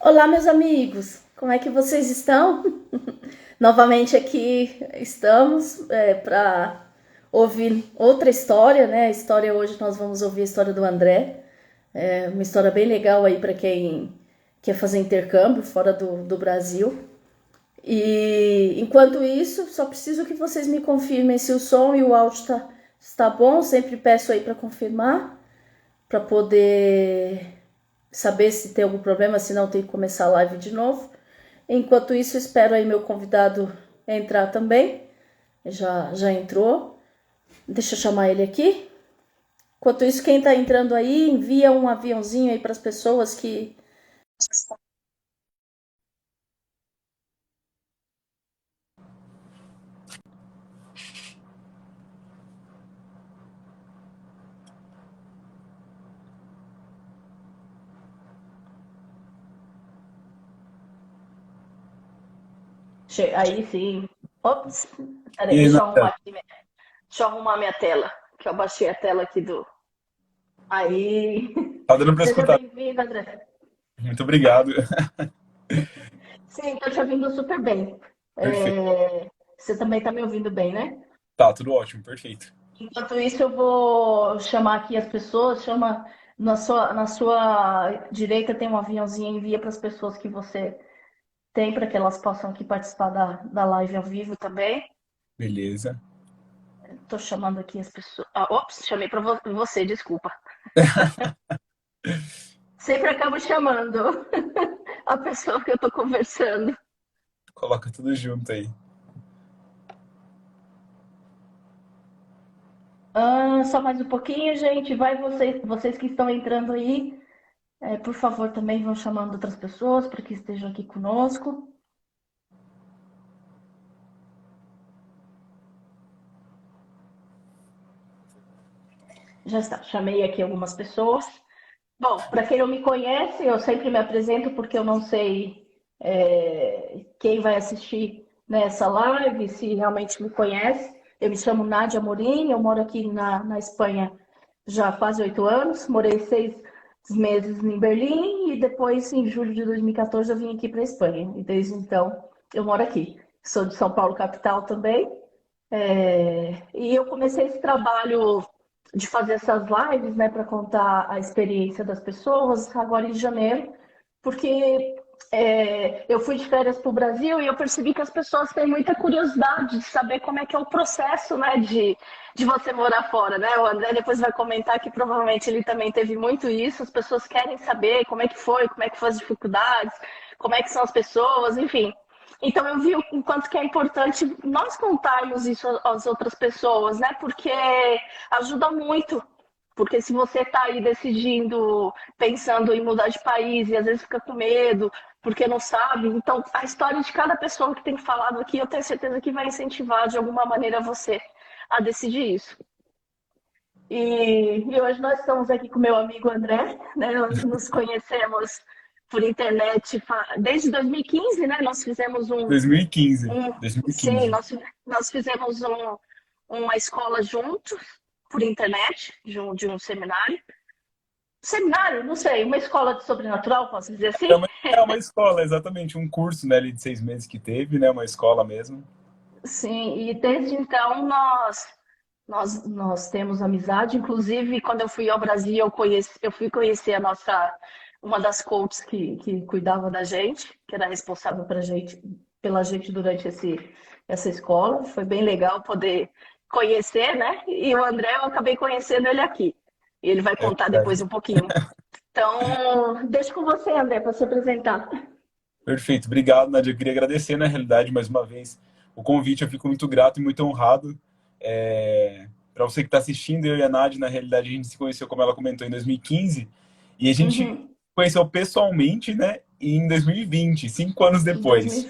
Olá, meus amigos, como é que vocês estão? Novamente aqui estamos para ouvir outra história, né? A história hoje nós vamos ouvir a história do André, uma história bem legal aí para quem quer fazer intercâmbio fora do Brasil. E enquanto isso, só preciso que vocês me confirmem se o som e o áudio está bom. Sempre peço aí para confirmar, para poder saber se tem algum problema, se não tem que começar a live de novo. Enquanto isso, espero aí meu convidado entrar também. Já entrou. Deixa eu chamar ele aqui. Enquanto isso, quem está entrando aí, envia um aviãozinho aí para as pessoas que. Aí sim. Ops, E peraí, aí, deixa eu arrumar Natan? aqui. Deixa eu arrumar minha tela, que eu abaixei a tela aqui do. Aí. Tá dando para Seja escutar? bem-vindo, André. Muito obrigado. Sim, estou te ouvindo super bem. Perfeito. Você também está me ouvindo bem, né? Tá, tudo ótimo, perfeito. Enquanto isso, eu vou chamar aqui as pessoas. Chama na sua direita tem um aviãozinho, envia para as pessoas que você tem para que elas possam aqui participar da live ao vivo também. Beleza. Estou chamando aqui as pessoas. Ah, ops, chamei para você, desculpa. Sempre acabo chamando a pessoa que eu estou conversando. Coloca tudo junto aí. Só mais um pouquinho, gente. Vai vocês que estão entrando aí. Por favor, também vão chamando outras pessoas para que estejam aqui conosco. Já está, chamei aqui algumas pessoas. Bom, para quem não me conhece, eu sempre me apresento porque eu não sei quem vai assistir nessa live, se realmente me conhece. Eu me chamo Nádia Amorim, eu moro aqui na Espanha já há quase 8 anos. Morei 6 meses em Berlim e depois, em julho de 2014, eu vim aqui para a Espanha. E desde então, eu moro aqui. Sou de São Paulo, capital também. E eu comecei esse trabalho de fazer essas lives, né, para contar a experiência das pessoas, agora em janeiro, porque eu fui de férias para o Brasil e eu percebi que as pessoas têm muita curiosidade de saber como é que é o processo, né, de você morar fora, né? O André depois vai comentar que provavelmente ele também teve muito isso, as pessoas querem saber como é que foi, como é que foram as dificuldades, como é que são as pessoas, enfim. Então eu vi o quanto que é importante nós contarmos isso às outras pessoas, né? Porque ajuda muito. Porque se você está aí decidindo, pensando em mudar de país e às vezes fica com medo, porque não sabe, então a história de cada pessoa que tem falado aqui, eu tenho certeza que vai incentivar de alguma maneira você a decidir isso. E hoje nós estamos aqui com meu amigo André, né? Nós nos conhecemos por internet desde 2015, né? Nós fizemos 2015. um sim, 2015. nós fizemos uma escola juntos por internet, de um seminário. Seminário, não sei, uma escola de sobrenatural, posso dizer É assim? uma, é uma escola, exatamente. Um curso, né, ali de 6 meses que teve, né? Uma escola mesmo. Sim, e desde então nós temos amizade. Inclusive, quando eu fui ao Brasil, eu fui conhecer uma das coaches que cuidava da gente, que era responsável pela gente durante essa escola. Foi bem legal poder conhecer, né? E o André, eu acabei conhecendo ele aqui. E ele vai É contar depois verdade. um pouquinho. Então, deixo com você, André, para se apresentar. Perfeito. Obrigado, Nadia. Eu queria agradecer, na realidade, mais uma vez, o convite. Eu fico muito grato e muito honrado. Para você que está assistindo, eu e a Nadia, na realidade, a gente se conheceu, como ela comentou, em 2015. E a gente Uhum. conheceu pessoalmente, né, em 2020, 5 anos Em 2000. depois.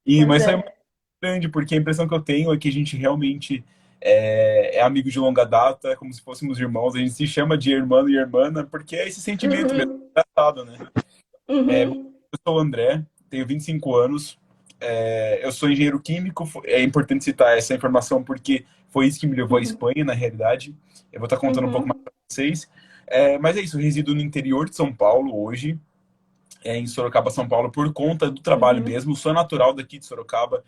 Pois Mas foi muito é. grande, porque a impressão que eu tenho é que a gente realmente é amigo de longa data, é como se fôssemos irmãos. A gente se chama de irmão e irmã, porque é esse sentimento mesmo, Uhum. engraçado, né? Uhum. Eu sou o André, tenho 25 anos, eu sou engenheiro químico. É importante citar essa informação porque foi isso que me levou à Uhum. Espanha, na realidade. Eu vou estar contando um pouco mais Uhum. para vocês. Mas é isso, eu resido no interior de São Paulo hoje. em Sorocaba, São Paulo, por conta do trabalho Uhum, mesmo. Sou natural daqui de Sorocaba,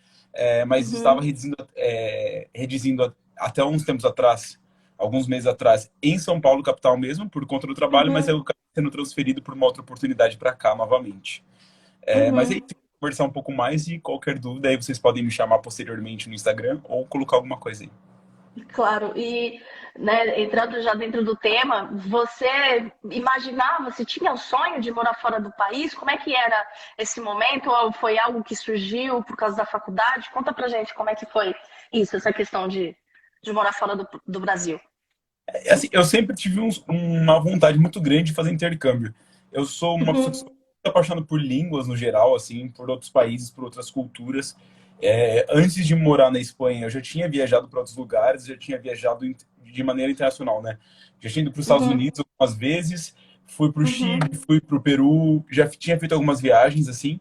mas estava uhum, redizindo até uns tempos atrás, alguns meses atrás, em São Paulo, capital mesmo, por conta do trabalho, mas eu uhum, acabei sendo transferido por uma outra oportunidade para cá novamente. Mas aí, uhum. conversar um pouco mais e qualquer dúvida, aí vocês podem me chamar posteriormente no Instagram ou colocar alguma coisa aí. Claro, e né, entrando já dentro do tema, você imaginava, se tinha o sonho de morar fora do país? Como é que era esse momento? Ou foi algo que surgiu por causa da faculdade? Conta pra gente como é que foi isso, essa questão de morar fora do Brasil. Assim, eu sempre tive uma vontade muito grande de fazer intercâmbio. Eu sou uma pessoa que sou Uhum, muito apaixonada por línguas no geral, assim, por outros países, por outras culturas. Antes de morar na Espanha, eu já tinha viajado para outros lugares, já tinha viajado de maneira internacional, né? Já tinha ido para os Estados uhum, Unidos algumas vezes, fui para o Chile, uhum, fui para o Peru, já tinha feito algumas viagens, assim.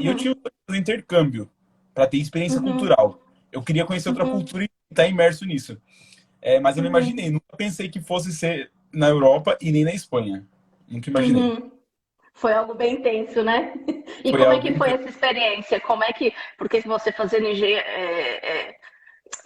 E eu tinha uhum, um intercâmbio para ter experiência uhum, cultural. Eu queria conhecer outra uhum, cultura e estar imerso nisso. Mas eu não uhum, imaginei, nunca pensei que fosse ser na Europa e nem na Espanha. Nunca imaginei. uhum. Foi algo bem intenso, né? E Foi como é algo que bem. foi essa experiência? Como é que, porque se você fazendo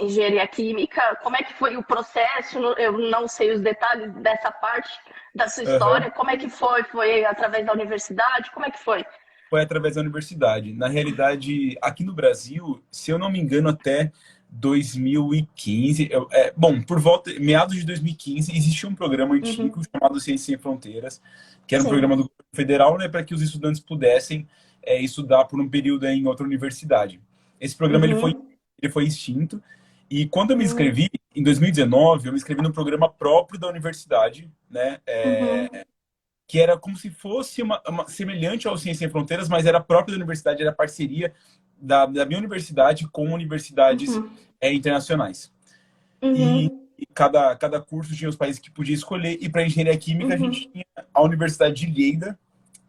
engenharia química, como é que foi o processo? Eu não sei os detalhes dessa parte da sua Aham. história. Como é que foi? Foi através da universidade? Como é que foi? Foi através da universidade. Na realidade, aqui no Brasil, se eu não me engano, até 2015, bom, por volta, meados de 2015, existia um programa antigo Uhum. chamado Ciências Sem Fronteiras, que era um programa Sim. do governo federal, né, para que os estudantes pudessem estudar por um período em outra universidade. Esse programa Uhum. ele foi extinto. E quando eu me Uhum. inscrevi, em 2019, eu me inscrevi no programa próprio da universidade, né? Uhum. Que era como se fosse semelhante ao Ciência Sem Fronteiras, mas era própria da universidade, era parceria da minha universidade com universidades Uhum. internacionais. E, Uhum. e cada curso tinha os países que podia escolher, e para engenharia química a gente Uhum. tinha a Universidade de Lleida,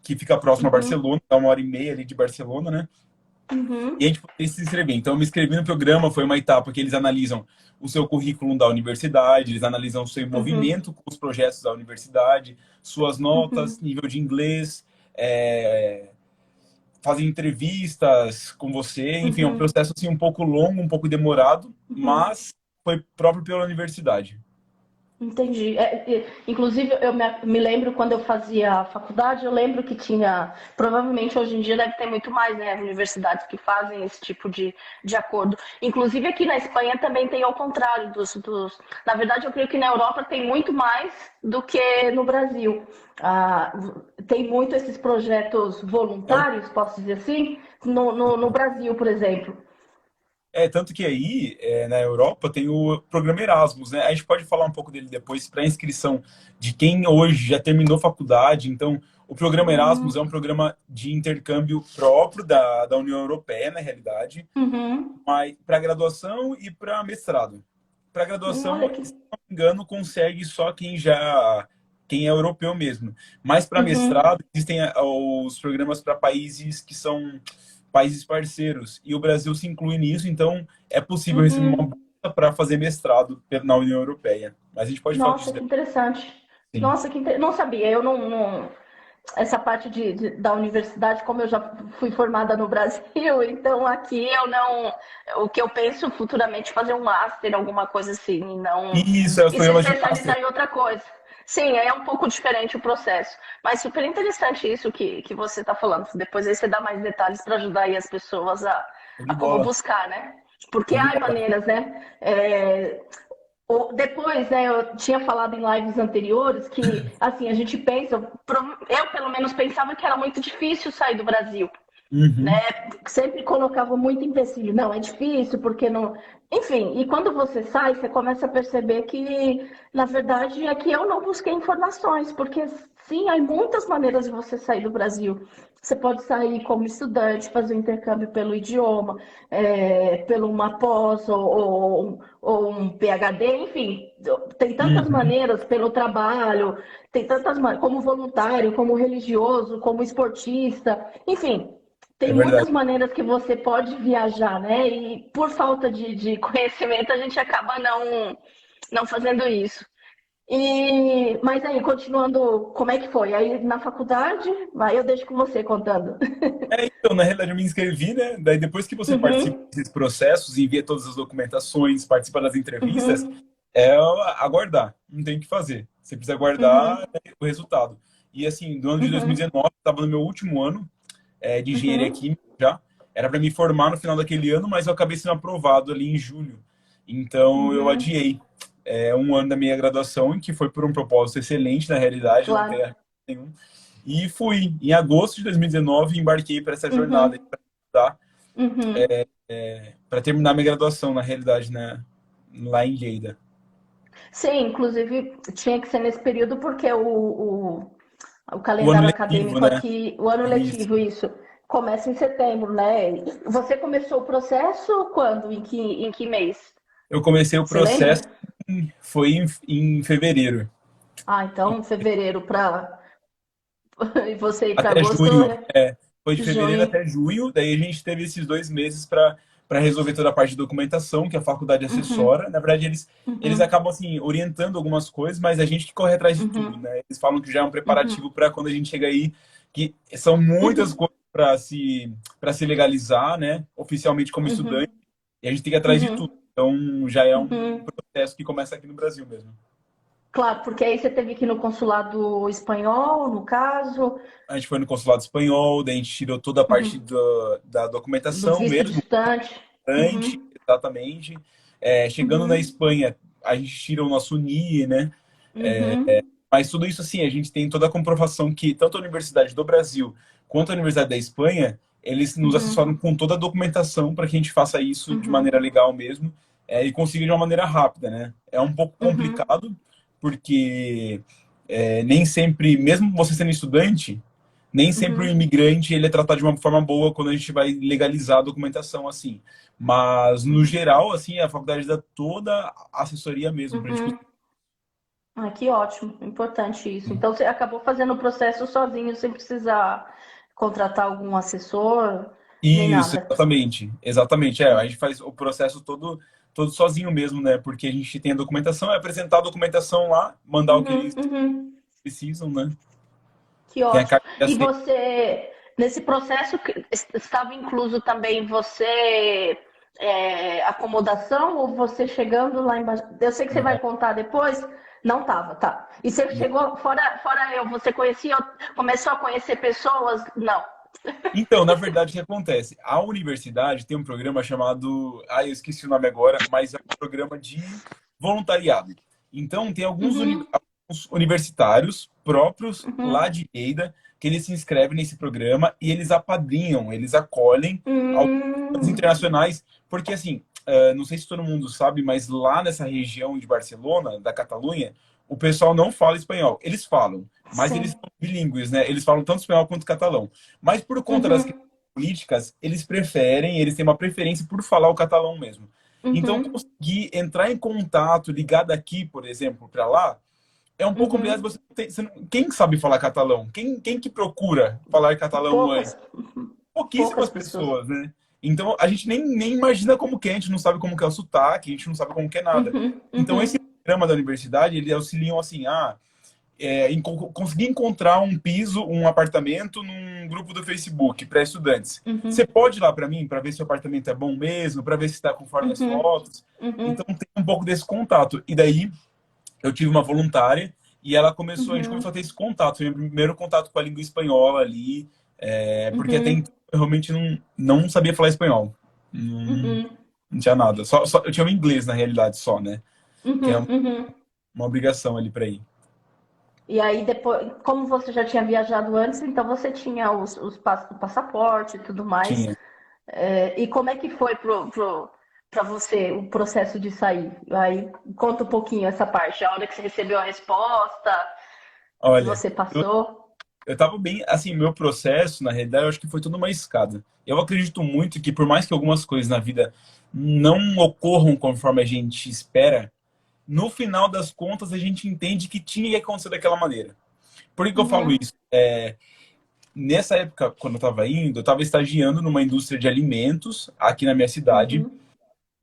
que fica próximo a Uhum. Barcelona, dá 1 hora e meia ali de Barcelona, né? E a Uhum. gente poderia se inscrever. Então, eu me inscrevi no programa, foi uma etapa que eles analisam o seu currículo da universidade, eles analisam o seu Uhum. envolvimento com os projetos da universidade, suas notas, Uhum. nível de inglês, fazem entrevistas com você, enfim, é um Uhum. processo assim, um pouco longo, um pouco demorado, Uhum. mas foi próprio pela universidade. Entendi. Inclusive, me lembro quando eu fazia faculdade, eu lembro que tinha, provavelmente hoje em dia deve ter muito mais, né, universidades que fazem esse tipo de acordo. Inclusive aqui na Espanha também tem ao contrário Na verdade, eu creio que na Europa tem muito mais do que no Brasil. Ah, tem muito esses projetos voluntários, posso dizer assim, no Brasil, por exemplo. Tanto que aí, na Europa, tem o programa Erasmus, né? A gente pode falar um pouco dele depois para inscrição de quem hoje já terminou faculdade. Então, o programa Erasmus é um Hum, programa de intercâmbio próprio da União Europeia, na realidade, uhum. mas para graduação e para mestrado. Para Olha graduação, que. se não me engano, consegue só quem é europeu mesmo. Mas para Uhum. mestrado, existem os programas para países que são países parceiros. E o Brasil se inclui nisso, então é possível receber uma Uhum. bolsa para fazer mestrado na União Europeia. Mas a gente pode falar disso Nossa, que depois. interessante. Sim. Nossa, não sabia. Eu essa parte da universidade, como eu já fui formada no Brasil, então aqui eu não. O que eu penso futuramente é fazer um master, alguma coisa assim, Isso, é os e se programas de master. especializar em outra coisa. Sim, aí é um pouco diferente o processo. Mas super interessante isso que você está falando. Depois aí você dá mais detalhes para ajudar aí as pessoas Show de a como bola. buscar, né? Porque Show de há bola. maneiras, né? Depois, né, eu tinha falado em lives anteriores que, assim, a gente pensa, eu pelo menos pensava que era muito difícil sair do Brasil, né? Uhum. Sempre colocava muito empecilho. Não, é difícil, porque não. Enfim, e quando você sai, você começa a perceber que, na verdade, é que eu não busquei informações, porque sim, há muitas maneiras de você sair do Brasil. Você pode sair como estudante, fazer um intercâmbio pelo idioma, pelo uma pós ou um PhD, enfim, tem tantas Uhum. maneiras pelo trabalho, tem tantas como voluntário, como religioso, como esportista, enfim, É tem muitas verdade. maneiras que você pode viajar, né? E por falta de conhecimento, a gente acaba não fazendo isso. Mas aí, continuando, como é que foi? Aí na faculdade, vai, eu deixo com você contando. Então, na realidade, eu me inscrevi, né? Daí, depois que você participa Uhum, desses processos, envia todas as documentações, participa das entrevistas, uhum, é aguardar. Não tem o que fazer. Você precisa aguardar, uhum, né, o resultado. E, assim, no ano de uhum, 2019, estava no meu último ano de engenharia uhum, química já. Era para me formar no final daquele ano, mas eu acabei sendo aprovado ali em julho. Então, eu uhum, adiei um ano da minha graduação, que foi por um propósito excelente, na realidade, não tem claro. arrependimento nenhum. E fui, em agosto de 2019, embarquei para essa jornada Uhum, para estudar, uhum. para terminar minha graduação, na realidade, né, lá em Lleida. Sim, inclusive tinha que ser nesse período porque o O ano calendário letivo, acadêmico né? aqui, o ano Isso. letivo, isso, começa em setembro, né? Você começou o processo quando? Em que mês? Eu comecei o Você lembra? processo, foi em fevereiro. Ah, então fevereiro para e você ir para Até agosto, junho. Foi de fevereiro junho. até junho, daí a gente teve esses 2 meses para resolver toda a parte de documentação que a faculdade Uhum, assessora. Na verdade, eles uhum, acabam assim orientando algumas coisas, mas a gente que corre atrás de tudo, uhum, né? Eles falam que já é um uhum, preparativo para quando a gente chega aí, que são muitas uhum, coisas para se legalizar, né? Oficialmente como estudante, uhum, e a gente tem que ir atrás de tudo. uhum, Então, já é um uhum. processo que começa aqui no Brasil mesmo. Claro, porque aí você teve que ir no consulado espanhol, no caso, A gente foi no consulado espanhol, daí a gente tirou toda a parte uhum, da do documentação visto de mesmo, estudante. antes, Uhum, exatamente. Chegando na uhum, Espanha, a gente tira o nosso NIE, né? uhum, Mas tudo isso, assim, a gente tem toda a comprovação que tanto a Universidade do Brasil quanto a Universidade da Espanha, eles nos assessoram uhum, com toda a documentação para que a gente faça isso de uhum, maneira legal mesmo, e consiga de uma maneira rápida, né? É um pouco uhum, complicado, porque nem sempre, mesmo você sendo estudante, nem sempre o uhum, imigrante ele é tratado de uma forma boa quando a gente vai legalizar a documentação, assim. Mas, no uhum, geral, assim, a faculdade dá toda a assessoria mesmo para a gente conseguir. uhum. Ah, que ótimo, importante isso. Então você acabou fazendo o processo sozinho, sem precisar contratar algum assessor, nem Isso, nada. exatamente. Exatamente. A gente faz o processo todo sozinho mesmo, né? Porque a gente tem a documentação, é apresentar a documentação lá, mandar o que Uhum, eles uhum. precisam, né? Que Tem a ótimo. carta de E aceite. você, nesse processo, estava incluso também você, acomodação ou você chegando lá embaixo? Eu sei que você vai Não, contar depois. Não estava, tá. E você não. chegou, fora eu, você conhecia, começou a conhecer pessoas? Não. Então, na verdade, o que acontece? A universidade tem um programa chamado. Eu esqueci o nome agora, mas é um programa de voluntariado. Então, tem Uhum, alguns universitários próprios lá uhum. de Lleida que eles se inscrevem nesse programa e eles apadrinham, eles acolhem alguns Hum, internacionais, porque assim, não sei se todo mundo sabe, mas lá nessa região de Barcelona, da Catalunha, o pessoal não fala espanhol. Eles falam, mas eles sim. são bilíngues, né? Eles falam tanto espanhol quanto catalão. Mas por conta das questões Uhum, políticas, eles têm uma preferência por falar o catalão mesmo. Então, uhum, conseguir entrar em contato, ligar daqui, por exemplo, para lá, é um pouco complicado. uhum. Quem sabe falar catalão? Quem que procura falar catalão Poucas, antes? Pouquíssimas poucas pessoas. pessoas, né? Então, a gente nem imagina como que é, a gente não sabe como que é o sotaque, a gente não sabe como que é nada. Uhum, Então, esse uhum, programa da universidade, eles auxiliam assim, conseguir encontrar um piso, um apartamento num grupo do Facebook para estudantes. Você uhum, pode ir lá para mim, para ver se o apartamento é bom mesmo, para ver se está conforme as uhum, fotos. Então, uhum, tem um pouco desse contato. E daí, eu tive uma voluntária e a gente começou a uhum, ter esse contato. Foi o meu primeiro contato com a língua espanhola ali, porque até então uhum, eu realmente não sabia falar espanhol. Não, uhum, não tinha nada. Eu tinha o inglês, na realidade, só, né? Que é uhum, uhum. uma obrigação ali para ir. E aí depois, como você já tinha viajado antes, então você tinha o passaporte e tudo mais. Tinha. E como é que foi para você o processo de sair? Aí conta um pouquinho essa parte, a hora que você recebeu a resposta, que Olha, você passou. eu tava bem, assim, meu processo, na realidade, eu acho que foi tudo uma escada. Eu acredito muito que por mais que algumas coisas na vida não ocorram conforme a gente espera, no final das contas a gente entende que tinha que acontecer daquela maneira. Por que eu falo Uhum, isso? Nessa época, quando eu estava indo, eu estava estagiando numa indústria de alimentos aqui na minha cidade uhum,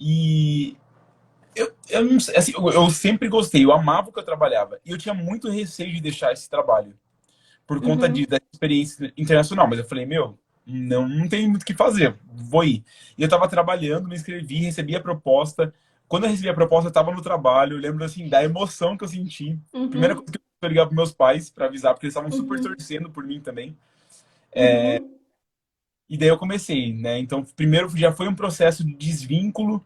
e Eu, não sei, assim, eu sempre gostei, eu amava o que eu trabalhava. E eu tinha muito receio de deixar esse trabalho, por conta Uhum, da experiência internacional. Mas eu falei, meu, não tem muito o que fazer, vou ir. E eu tava trabalhando, me inscrevi, recebi a proposta. Quando eu recebi a proposta, eu tava no trabalho, eu lembro, assim, da emoção que eu senti. Primeira uhum, coisa que eu fui ligar pros meus pais para avisar, porque eles estavam super uhum, torcendo por mim também. uhum, E daí eu comecei, né? Então, primeiro já foi um processo de desvínculo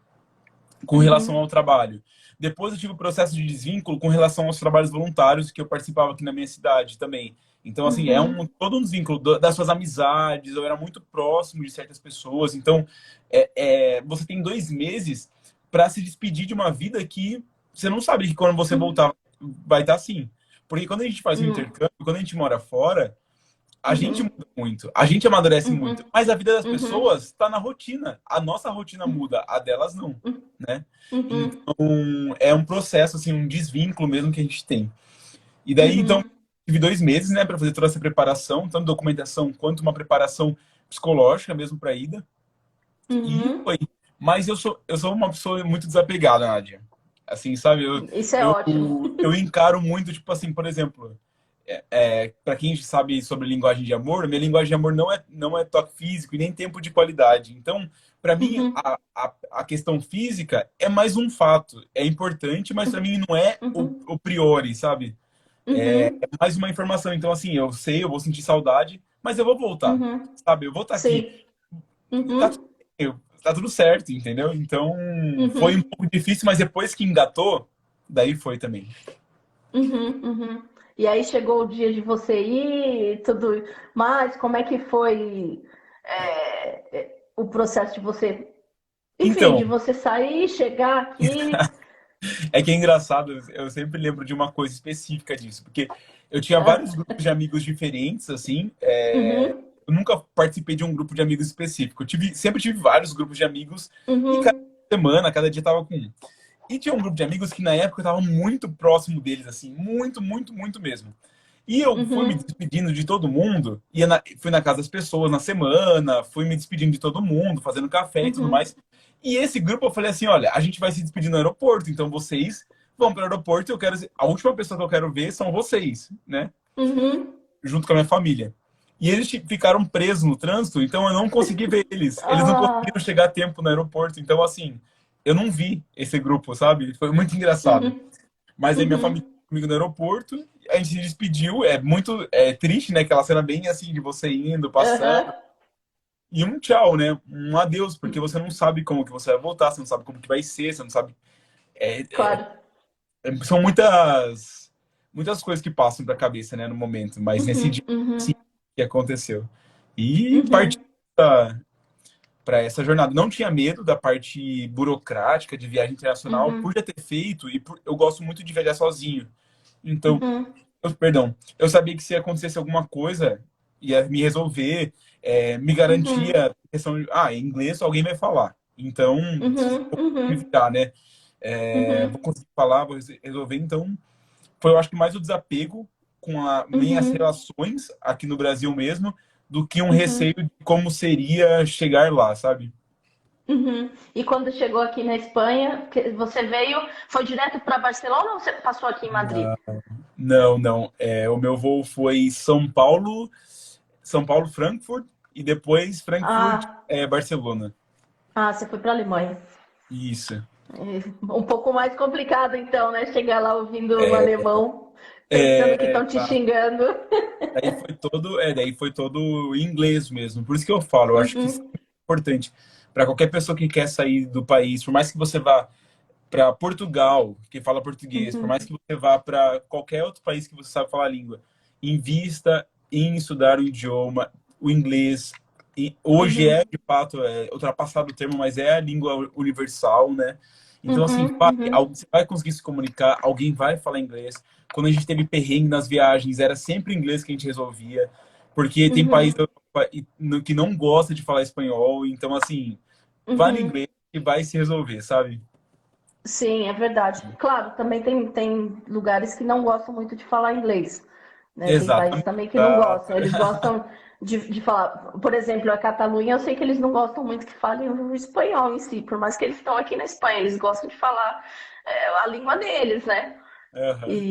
com relação uhum, ao trabalho. Depois eu tive o processo de desvínculo com relação aos trabalhos voluntários que eu participava aqui na minha cidade também. Então, assim, é uhum, todo um desvínculo das suas amizades, eu era muito próximo de certas pessoas. Então, você tem 2 meses para se despedir de uma vida que você não sabe que quando você uhum, voltar vai estar assim. Porque quando a gente faz um uhum, intercâmbio, quando a gente mora fora, a gente uhum, muda muito, a gente amadurece muito, uhum, mas a vida das uhum, pessoas está na rotina. A nossa rotina muda, a delas não, né? uhum, Então, é um processo, assim, um desvínculo mesmo que a gente tem. E daí, então, uhum, tive 2 meses, né, para fazer toda essa preparação, tanto documentação quanto uma preparação psicológica mesmo para a ida. E uhum. foi. Mas eu sou uma pessoa muito desapegada, Nádia. Assim, sabe? Isso é Eu, ótimo. eu encaro muito, tipo assim, por exemplo, para quem sabe sobre linguagem de amor, minha linguagem de amor não é toque físico e nem tempo de qualidade. Então, para mim, Uhum, a questão física é mais um fato. É importante, mas para mim não é uhum, o priori, sabe? É uhum, mais uma informação. Então, assim, eu sei, eu vou sentir saudade, mas eu vou voltar, uhum. sabe? Eu vou estar aqui. Sim. E tá tudo Uhum, bem, tá tudo certo, entendeu? Então, foi um uhum, pouco difícil, mas depois que engatou, daí foi também. uhum, uhum. E aí chegou o dia de você ir e tudo mais. Como é que foi o processo de você, enfim, Então, de você sair, chegar aqui? é que é engraçado, eu sempre lembro de uma coisa específica disso, porque eu tinha vários Ah, grupos de amigos diferentes, assim, uhum, eu nunca participei de um grupo de amigos específico. Sempre tive vários grupos de amigos e cada uhum, semana, cada dia tava com um. E tinha um grupo de amigos que na época eu tava muito próximo deles, assim, muito, muito, muito mesmo. E eu fui me uhum, despedindo de todo mundo, fui na casa das pessoas na semana, fui me despedindo de todo mundo, fazendo café e tudo uhum, mais. E esse grupo eu falei assim: olha, a gente vai se despedir no aeroporto, então vocês vão para o aeroporto e a última pessoa que eu quero ver são vocês, né? uhum. Junto com a minha família. E eles ficaram presos no trânsito, então eu não consegui ver eles. Eles não conseguiram Ah, chegar a tempo no aeroporto, então assim, eu não vi esse grupo, sabe? Foi muito engraçado. uhum, Mas aí minha família uhum, comigo no aeroporto, a gente se despediu. É muito triste, né? Aquela cena bem assim de você indo, passando. aham, E um tchau, né? Um adeus, porque você não sabe como que você vai voltar, você não sabe como que vai ser, você não sabe. É, é, claro. são muitas coisas que passam pra cabeça, né, no momento. Mas nesse dia, Uhum, sim, uhum, que aconteceu. E parti uhum, para essa jornada. Não tinha medo da parte burocrática de viagem internacional, por uhum, já ter feito, e eu gosto muito de viajar sozinho. Então, uhum, perdão, eu sabia que se acontecesse alguma coisa, ia me resolver, me uhum, garantia a questão de, em inglês alguém vai falar. Então, uhum, vou me uhum, virar, né? Vou uhum, conseguir falar, vou resolver. Então, foi, eu acho que mais o desapego com minhas uhum, relações aqui no Brasil mesmo, do que um receio uhum. de como seria chegar lá, sabe? Uhum. E quando chegou aqui na Espanha, você veio, foi direto para Barcelona ou você passou aqui em Madrid? Não, não. O meu voo foi São Paulo, Frankfurt e depois Frankfurt, Ah, Barcelona. você foi para a Alemanha. Isso. Um pouco mais complicado então, né? Chegar lá ouvindo o É, alemão, pensando que estão te tá. xingando. Daí foi todo em inglês mesmo. Por isso que eu falo, eu acho que isso Uhum, é importante para qualquer pessoa que quer sair do país, por mais que você vá para Portugal, que fala português, por mais uhum, que você vá para qualquer outro país que você sabe falar a língua, invista em estudar o idioma, o inglês. E hoje uhum, de fato, ultrapassado o termo, mas é a língua universal, né? Então, assim, uhum, uhum, você vai conseguir se comunicar, alguém vai falar inglês. Quando a gente teve perrengue nas viagens, era sempre inglês que a gente resolvia, porque tem país uhum, da Europa que não gosta de falar espanhol, então, assim, vá no uhum. inglês que vai se resolver, sabe? Sim, é verdade. Claro, também tem lugares que não gostam muito de falar inglês, né? Tem países Exatamente. também que não Exato. gostam. Eles gostam. de falar. Por exemplo, a Catalunha, eu sei que eles não gostam muito que falem o espanhol em si, por mais que eles estão aqui na Espanha, eles gostam de falar a língua deles, né? Aham.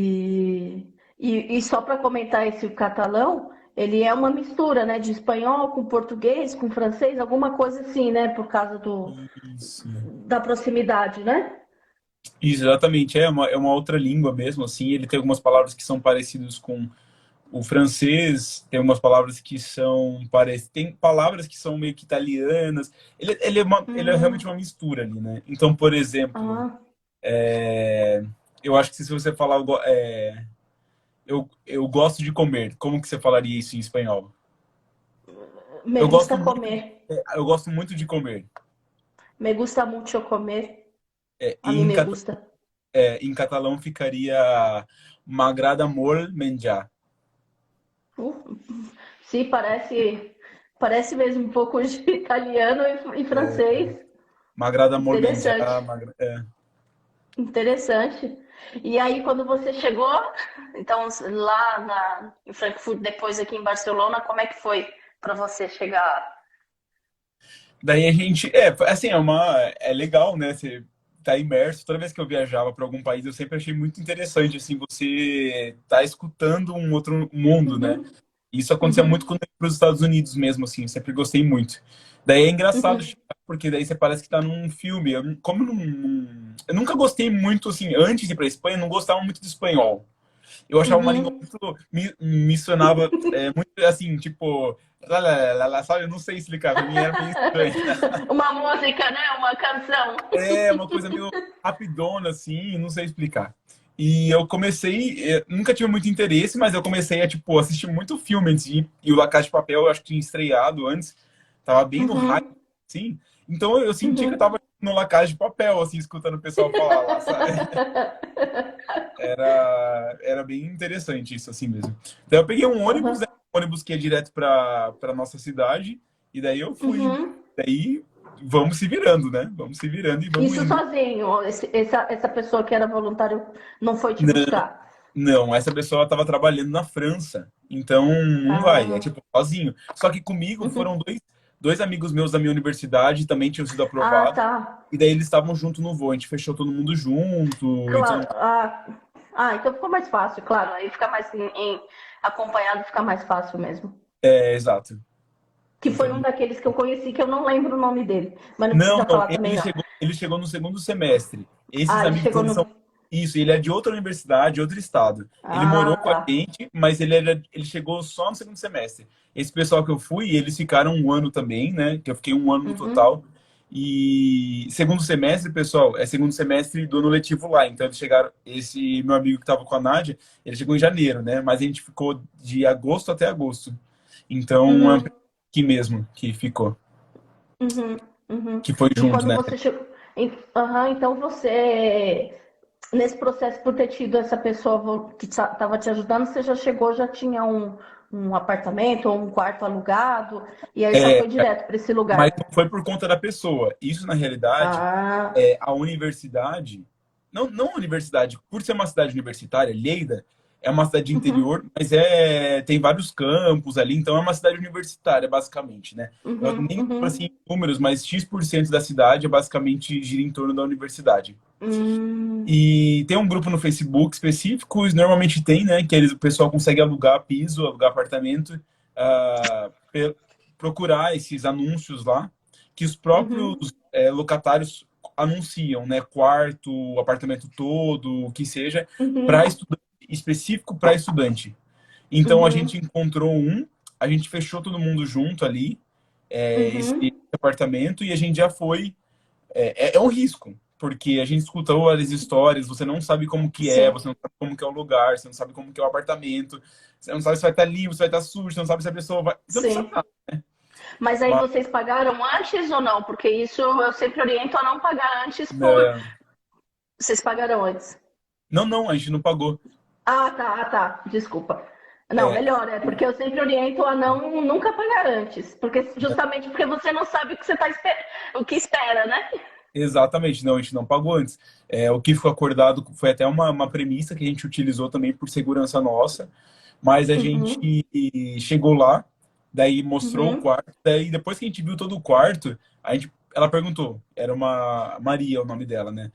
E só para comentar esse catalão, ele é uma mistura, né, de espanhol com português, com francês, alguma coisa assim, né, por causa Isso. da proximidade, né? Isso, exatamente. É uma outra língua mesmo, assim. Ele tem algumas palavras que são parecidas com o francês, tem algumas palavras que são parecidas. Tem palavras que são meio que italianas. Ele é realmente Hum, uma mistura ali, né? Então, por exemplo, ah, é, eu acho que se você falar eu gosto de comer, como que você falaria isso em espanhol? me gusta comer, Eu gosto muito de comer. me gusta mucho comer, a E mim me gusta. em catalão ficaria m'agrada molt menjar. Uh, sim, parece mesmo um pouco de italiano e francês. M'agrada molt menjar. Interessante, interessante. E aí, quando você chegou, então lá em Frankfurt, depois aqui em Barcelona, como é que foi para você chegar? Daí a gente, assim, é legal, né? Você tá imerso. Toda vez que eu viajava para algum país, eu sempre achei muito interessante, assim, você tá escutando um outro mundo, né? Uhum, Isso acontecia muito uhum, quando eu ia para os Estados Unidos mesmo, assim, eu sempre gostei muito. Daí é engraçado, uhum, chegar, porque daí você parece que tá num filme. Como eu nunca gostei muito, assim, antes de ir para Espanha, eu não gostava muito de espanhol. Eu achava uma língua uhum. muito. Me sonava muito assim, tipo. Sabe? Eu não sei explicar, pra mim era meio estranho. Uma música, né? Uma canção. É uma coisa meio rapidona, assim, não sei explicar. E eu comecei, nunca tive muito interesse, mas eu comecei a, tipo, assistir muito filme antes de ir. E o La Casa de Papel, eu acho que tinha estreado antes, tava bem no hype, Uhum, assim. Então eu senti que eu uhum. tava no La Casa de Papel, assim, escutando o pessoal falar lá, sabe? Era bem interessante isso, assim mesmo. Daí eu peguei um ônibus, né? Uhum, Um ônibus que ia direto para nossa cidade, e daí eu fui. uhum. Daí vamos se virando, né? Vamos se virando e vamos Isso indo. sozinho, essa pessoa que era voluntário não foi te Não, buscar. não, essa pessoa estava trabalhando na França, então não vai, é Ah, tipo sozinho. Só que comigo foram uhum. dois amigos meus da minha universidade, também tinham sido Ah, aprovados, tá. e daí eles estavam junto no voo, a gente fechou todo mundo junto e tudo Claro. mais. Então ficou mais fácil, claro. Aí fica mais acompanhado, fica mais fácil mesmo. É, exato. Que foi um Então, daqueles que eu conheci que eu não lembro o nome dele. Mas não não, precisa não, falar também, não. ele chegou no segundo semestre. Esses Ele amigos, chegou eles são no. isso, ele é de outra universidade, outro estado. Ele morou Ah, com a tá. gente, mas ele chegou só no segundo semestre. Esse pessoal que eu fui, eles ficaram um ano também, né? Que eu fiquei um ano no Uhum, total. E segundo semestre, pessoal, é segundo semestre do ano letivo lá. Então eles chegaram, esse meu amigo que estava com a Nádia, ele chegou em janeiro, né? Mas a gente ficou de agosto até agosto. Então é uhum, aqui mesmo que ficou, uhum, uhum. que foi E junto, quando né? você chegou. Aham, então você. Nesse processo, por ter tido essa pessoa que estava te ajudando, você já chegou, já tinha um apartamento ou um quarto alugado, e aí já foi direto para esse Mas lugar. não foi por conta da pessoa. Isso, na realidade, Ah, a universidade, não a universidade, por ser uma cidade universitária, Lleida é uma cidade de uhum, interior, mas tem vários campos ali, então é uma cidade universitária, basicamente, né? Eu uhum, nem lembro assim uhum. números, mas X% da cidade basicamente gira em torno da universidade. Hum, E tem um grupo no Facebook específico, normalmente tem, né? Que o pessoal consegue alugar piso, alugar apartamento, procurar esses anúncios lá, que os próprios uhum, locatários anunciam, né? Quarto, apartamento todo, o que seja, para uhum, estudante, específico para estudante. Então a gente uhum, encontrou a gente fechou todo mundo junto ali, esse uhum. apartamento, e a gente já foi é um risco, porque a gente escuta várias histórias, você não sabe como que é, Sim. você não sabe como que é o lugar, você não sabe como que é o apartamento, você não sabe se vai estar limpo, se vai estar sujo, você não sabe se a pessoa vai. Você não sabe Sim. nada. Mas aí Mas, vocês pagaram antes ou não? Porque isso eu sempre oriento a não pagar antes por. né, Vocês pagaram antes. não, a gente não pagou. Tá. Desculpa. Não, É, melhor, porque eu sempre oriento a não nunca pagar antes. Porque justamente porque você não sabe o que você tá o que espera, né? exatamente, não, a gente não pagou antes. O que ficou acordado foi até uma premissa que a gente utilizou também por segurança nossa, mas a gente Uhum, chegou lá, Daí mostrou o Uhum. quarto. Daí depois que a gente viu todo o quarto, ela perguntou. Era uma Maria, o nome dela, né?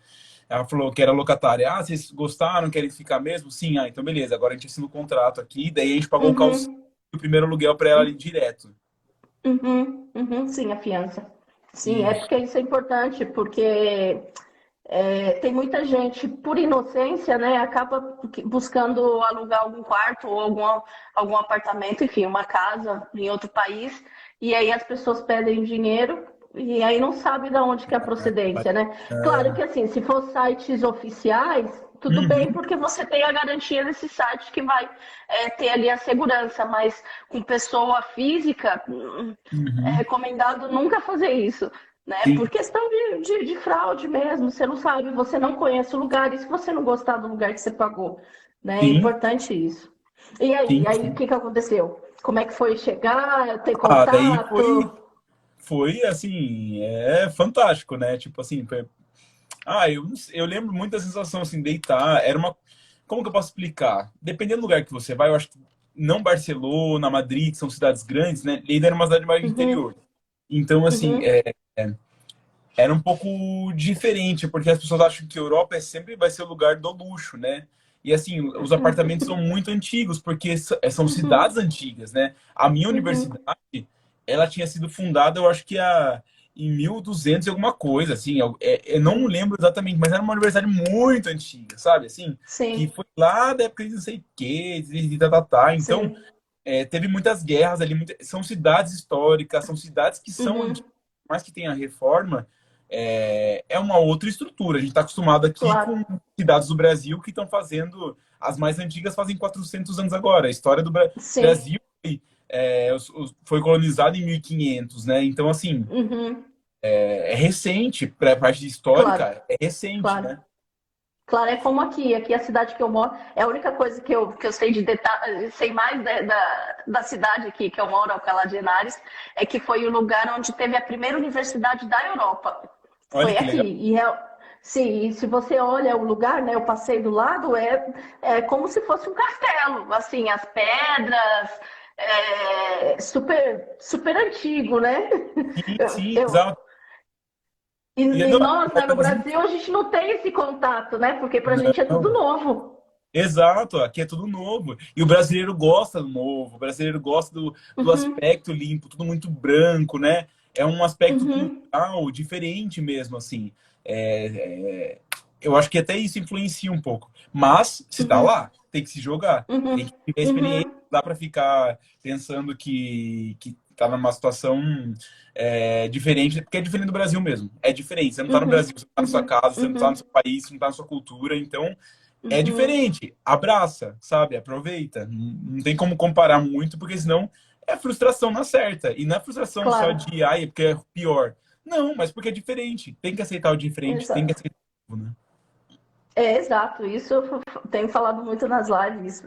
Ela falou que era locatária. Ah, vocês gostaram? Querem ficar mesmo? Sim, ah, então beleza. Agora a gente assina o contrato aqui. Daí a gente pagou um calção Uhum. o primeiro aluguel para ela ali direto. Uhum. Uhum. Sim, a fiança. Sim, é Isso. porque isso é importante, porque tem muita gente, por inocência, né, acaba buscando alugar algum quarto ou algum apartamento, enfim, uma casa em outro país, e aí as pessoas pedem dinheiro e aí não sabe de onde que é a procedência, né? Claro que assim, se for sites oficiais, tudo bem, Uhum, porque você tem a garantia desse site que vai ter ali a segurança, mas com pessoa física, é uhum. recomendado nunca fazer isso, né? Sim, Por questão de fraude mesmo. Você não sabe, você não conhece o lugar, e se você não gostar do lugar que você pagou, né? É sim, importante isso. E aí, sim, aí o sim. que que aconteceu? Como é que foi chegar, ter Ah, daí foi, contato? foi assim, fantástico, né? Tipo assim, eu, não sei, eu lembro muito da sensação assim, deitar, era uma, como que eu posso explicar? Dependendo do lugar que você vai, eu acho que não Barcelona, Madrid, que são cidades grandes, né? Lleida era uma cidade mais de Uhum, interior. Então, assim, uhum, era um pouco diferente, porque as pessoas acham que a Europa sempre vai ser o lugar do luxo, né? E assim, os apartamentos são muito antigos, porque são cidades uhum, antigas, né? A minha uhum. universidade, ela tinha sido fundada, eu acho que em 1200 e alguma coisa, assim, eu não Sim, lembro exatamente, mas era uma universidade muito antiga, sabe? Assim, que sim, foi lá da época de não sei o quê, tá. Então, sim. teve muitas guerras ali, são cidades históricas, são cidades que são antigas, Uhum, mais que tem a reforma, é uma outra estrutura. A gente está acostumado aqui com claro. cidades do Brasil que estão fazendo, as mais antigas fazem 400 anos agora. A história do Sim. Brasil foi colonizada em 1500, né? Então, assim, Uhum, é recente, para a parte claro, histórica, é recente, claro. né? Claro, é como aqui a cidade que eu moro, é a única coisa que eu sei de detalhe, sei mais da cidade aqui que eu moro, Alcalá de Henares, é que foi o lugar onde teve a primeira universidade da Europa. Olha Foi que aqui. legal. Sim, e se você olha o lugar, né, eu passei do lado, é como se fosse um castelo, assim, as pedras, super, super antigo, né? Sim, Eu, sim, eu, exato. e Não, nós, né, no mas Brasil, a gente não tem esse contato, né? Porque pra gente é tudo não. novo. Exato, aqui é tudo novo. E o brasileiro gosta do novo, o brasileiro gosta do Uhum, aspecto limpo, tudo muito branco, né? É um aspecto uhum, cultural diferente mesmo, assim. É, é, eu acho que até isso influencia um pouco. Mas, se tá uhum, lá, tem que se jogar, tem que uhum, viver a experiência. uhum, Não dá para ficar pensando que tá numa situação diferente, porque é diferente do Brasil mesmo. É diferente. Você não tá no Brasil, uhum, você não tá na sua uhum, casa, você não tá no seu uhum, país, você não tá na sua cultura, então é uhum. diferente. Abraça, sabe? Aproveita. Não tem como comparar muito, porque senão é frustração na certa. E não é frustração só Claro, de, ai, é porque é pior. Não, mas porque é diferente. Tem que aceitar o diferente, tem que exato. aceitar o novo, né? Exato. Isso eu tenho falado muito nas lives.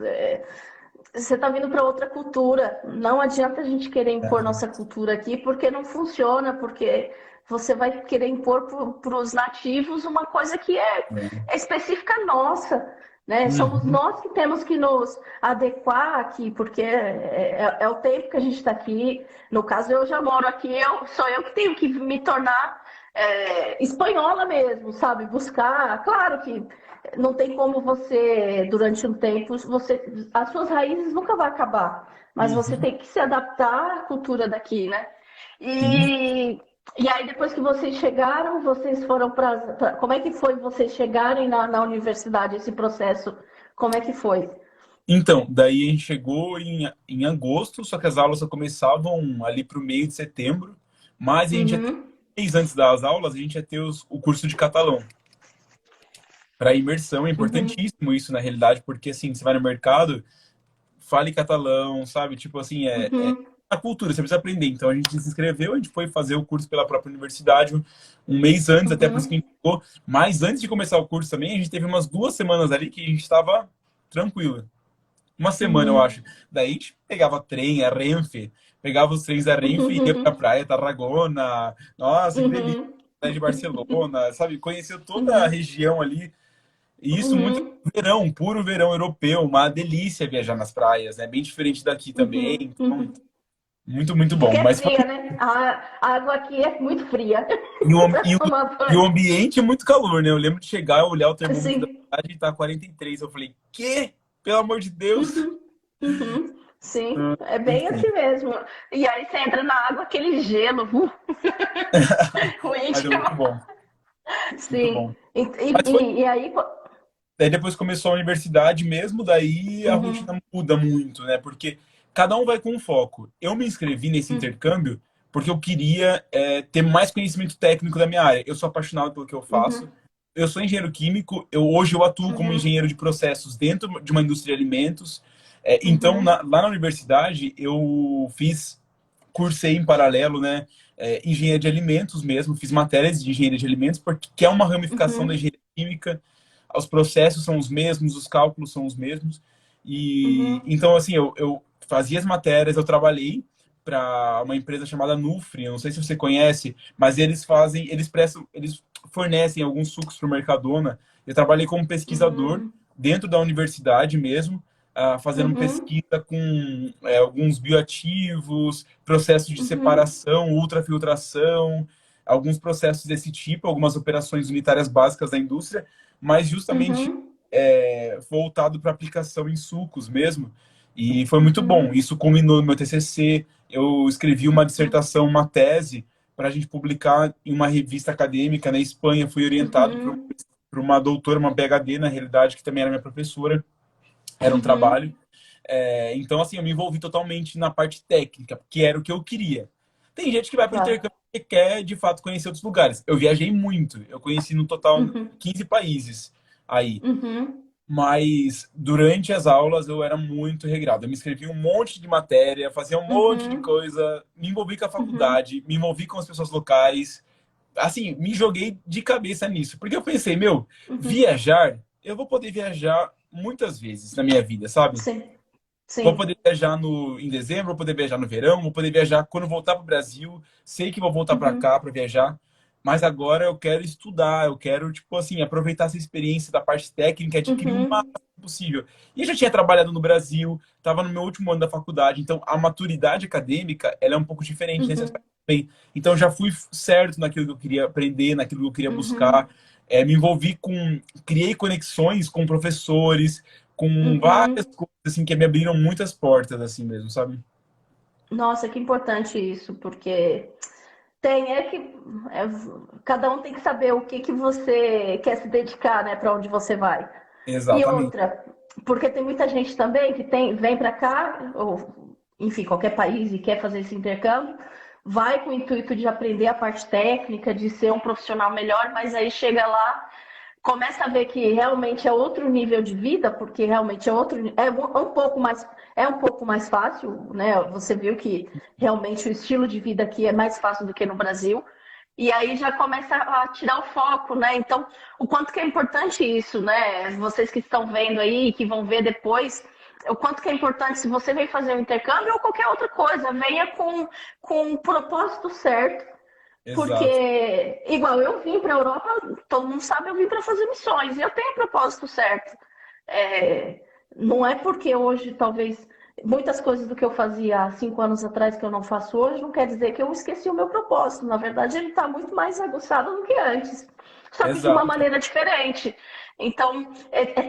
Você está vindo para outra cultura. Não adianta a gente querer impor nossa cultura aqui, porque não funciona, porque você vai querer impor para os nativos uma coisa que é específica nossa. Né? Somos Uhum. nós que temos que nos adequar aqui, porque é o tempo que a gente está aqui. No caso, eu já moro aqui, sou eu que tenho que me tornar espanhola mesmo, sabe? Buscar. Claro que não tem como você, durante um tempo, as suas raízes nunca vão acabar, mas você Uhum. tem que se adaptar à cultura daqui, né? Sim. E aí, depois que vocês chegaram, vocês foram para. Como é que foi vocês chegarem na universidade, esse processo? Como é que foi? Então, daí a gente chegou em agosto, só que as aulas só começavam ali para o meio de setembro, mas a gente ia ter, Uhum, um mês antes das aulas, a gente ia ter o curso de catalão. Para imersão é uhum, importantíssimo isso, na realidade, porque assim, você vai no mercado, fale catalão, sabe? Tipo assim, uhum, a cultura, você precisa aprender. Então a gente se inscreveu, a gente foi fazer o curso pela própria universidade um mês antes, até por isso que a uhum, gente ficou. Mas antes de começar o curso também, a gente teve umas 2 semanas ali que a gente estava tranquilo. Uma semana, eu uhum, acho. Daí a gente pegava trem, a Renfe, pegava os trens da Renfe e ia pra uhum, praia, Tarragona. Nossa, que delícia. uhum, De Barcelona, sabe? Conheceu toda a uhum, região ali. E isso muito uhum, verão, puro verão europeu, uma delícia viajar nas praias, né? Bem diferente daqui também. uhum, Então, uhum. Muito, muito Porque bom. é Mas fria, né? A água aqui é muito fria e o, para e o, tomar e o banho. ambiente é muito calor, né? Eu lembro de chegar, olhar o termômetro da Assim, cidade e tá 43. Eu falei, quê? Pelo amor de Deus. uhum, uhum, sim, é bem Enfim, assim mesmo. E aí você entra na água, aquele gelo, o mas é íntimo. muito bom, muito Sim. bom. E, Mas foi, e aí, daí depois começou a universidade mesmo, daí a uhum, rotina muda muito, né? Porque cada um vai com um foco. Eu me inscrevi nesse uhum, intercâmbio porque eu queria ter mais conhecimento técnico da minha área. Eu sou apaixonado pelo que eu uhum, faço. Eu sou engenheiro químico, hoje eu atuo como uhum, engenheiro de processos dentro de uma indústria de alimentos. Então, uhum, lá na universidade, eu cursei em paralelo, né, engenharia de alimentos mesmo, fiz matérias de engenharia de alimentos, porque que é uma ramificação da uhum, engenharia química. Os processos são os mesmos, os cálculos são os mesmos. E uhum, então, assim, eu fazia as matérias, eu trabalhei para uma empresa chamada Nufri, eu não sei se você conhece, mas eles fornecem alguns sucos para o Mercadona. Eu trabalhei como pesquisador uhum, dentro da universidade mesmo, fazendo uhum, pesquisa com alguns bioativos, processos de uhum, separação, ultrafiltração, alguns processos desse tipo, algumas operações unitárias básicas da indústria, mas justamente uhum, voltado para aplicação em sucos mesmo. E foi muito bom. uhum, Isso culminou no meu TCC. Eu escrevi uma dissertação, uma tese, para a gente publicar em uma revista acadêmica na Espanha. Fui orientado uhum, por uma doutora, uma PhD, na realidade, que também era minha professora. Era um trabalho. uhum, Então, assim, eu me envolvi totalmente na parte técnica, que era o que eu queria. Tem gente que vai para o claro. intercâmbio e quer, de fato, conhecer outros lugares. Eu viajei muito. Eu conheci, no total, Uhum, 15 países aí. uhum, Mas durante as aulas eu era muito regrado. Eu me inscrevi em um monte de matéria, fazia um monte de uhum, coisa, me envolvi com a uhum, faculdade, me envolvi com as pessoas locais. Assim, me joguei de cabeça nisso, porque eu pensei, meu, uhum. viajar, eu vou poder viajar muitas vezes na minha vida, sabe? Sim, Vou sim. poder viajar em dezembro, vou poder viajar no verão, vou poder viajar quando voltar para o Brasil. Sei que vou voltar para Uhum, cá para viajar, mas agora eu quero estudar, eu quero, tipo assim, aproveitar essa experiência da parte técnica, adquirir o máximo uhum, possível. E eu já tinha trabalhado no Brasil, estava no meu último ano da faculdade, então a maturidade acadêmica, ela é um pouco diferente nesse uhum, aspecto também. Então já fui certo naquilo que eu queria aprender, naquilo que eu queria buscar. uhum, Me envolvi criei conexões com professores, com várias uhum. coisas assim que me abriram muitas portas assim mesmo, sabe? Nossa, que importante isso, porque tem é, cada um tem que saber o que que você quer se dedicar, né, para onde você vai. E Exatamente. outra, porque tem muita gente também que vem para cá, ou enfim, qualquer país e quer fazer esse intercâmbio, vai com o intuito de aprender a parte técnica, de ser um profissional melhor, mas aí chega lá, começa a ver que realmente é outro nível de vida, porque realmente é um pouco mais fácil, né? Você viu que realmente o estilo de vida aqui é mais fácil do que no Brasil. E aí já começa a tirar o foco, né? Então, o quanto que é importante isso, né? Vocês que estão vendo aí, que vão ver depois, o quanto que é importante se você vem fazer um intercâmbio ou qualquer outra coisa, venha com o propósito certo, Exato. porque, igual eu vim para a Europa, todo mundo sabe, eu vim para fazer missões, e eu tenho o propósito certo. É, não é porque hoje, talvez, muitas coisas do que eu fazia há 5 anos atrás que eu não faço hoje, não quer dizer que eu esqueci o meu propósito. Na verdade, ele está muito mais aguçado do que antes, só que de uma Exato. maneira diferente. Então,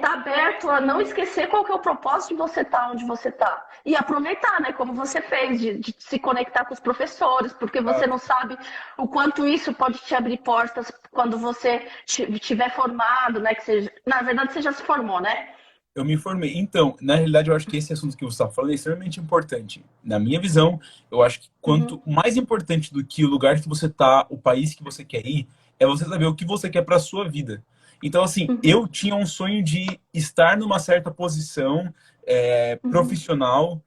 tá aberto a não esquecer qual que é o propósito de você estar onde você está. E aproveitar, né, como você fez, de se conectar com os professores, porque você não sabe o quanto isso pode te abrir portas quando você estiver formado, né? Que seja, na verdade, você já se formou, né? Eu me informei. Então, na realidade, eu acho que esse assunto que você está falando é extremamente importante. Na minha visão, eu acho que quanto Uhum, mais importante do que o lugar que você está, o país que você quer ir, é você saber o que você quer para a sua vida. Então, assim, eu uhum, tinha um sonho de estar numa certa posição uhum, profissional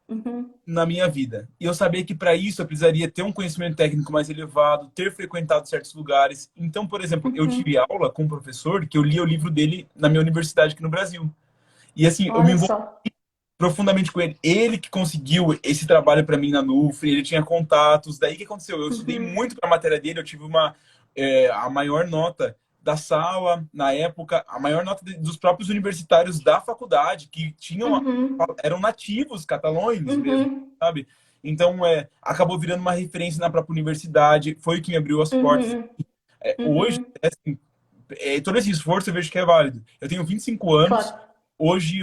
uhum, na minha vida. E eu sabia que para isso eu precisaria ter um conhecimento técnico mais elevado, ter frequentado certos lugares. Então, por exemplo, eu tive uhum. aula com um professor que eu lia o livro dele na minha universidade aqui no Brasil. E assim, eu me Olha envolvi só. profundamente com ele. Ele que conseguiu esse trabalho para mim na Nufre, ele tinha contatos. Daí o que aconteceu? Eu estudei Uhum, muito para a matéria dele, eu tive a maior nota da sala na época, a maior nota dos próprios universitários da faculdade, que tinham uhum, eram nativos catalães mesmo, uhum, sabe? Então, acabou virando uma referência na própria universidade, foi o que me abriu as portas. Uhum, Hoje, uhum, assim, todo esse esforço eu vejo que é válido. Eu tenho 25 anos, claro. hoje,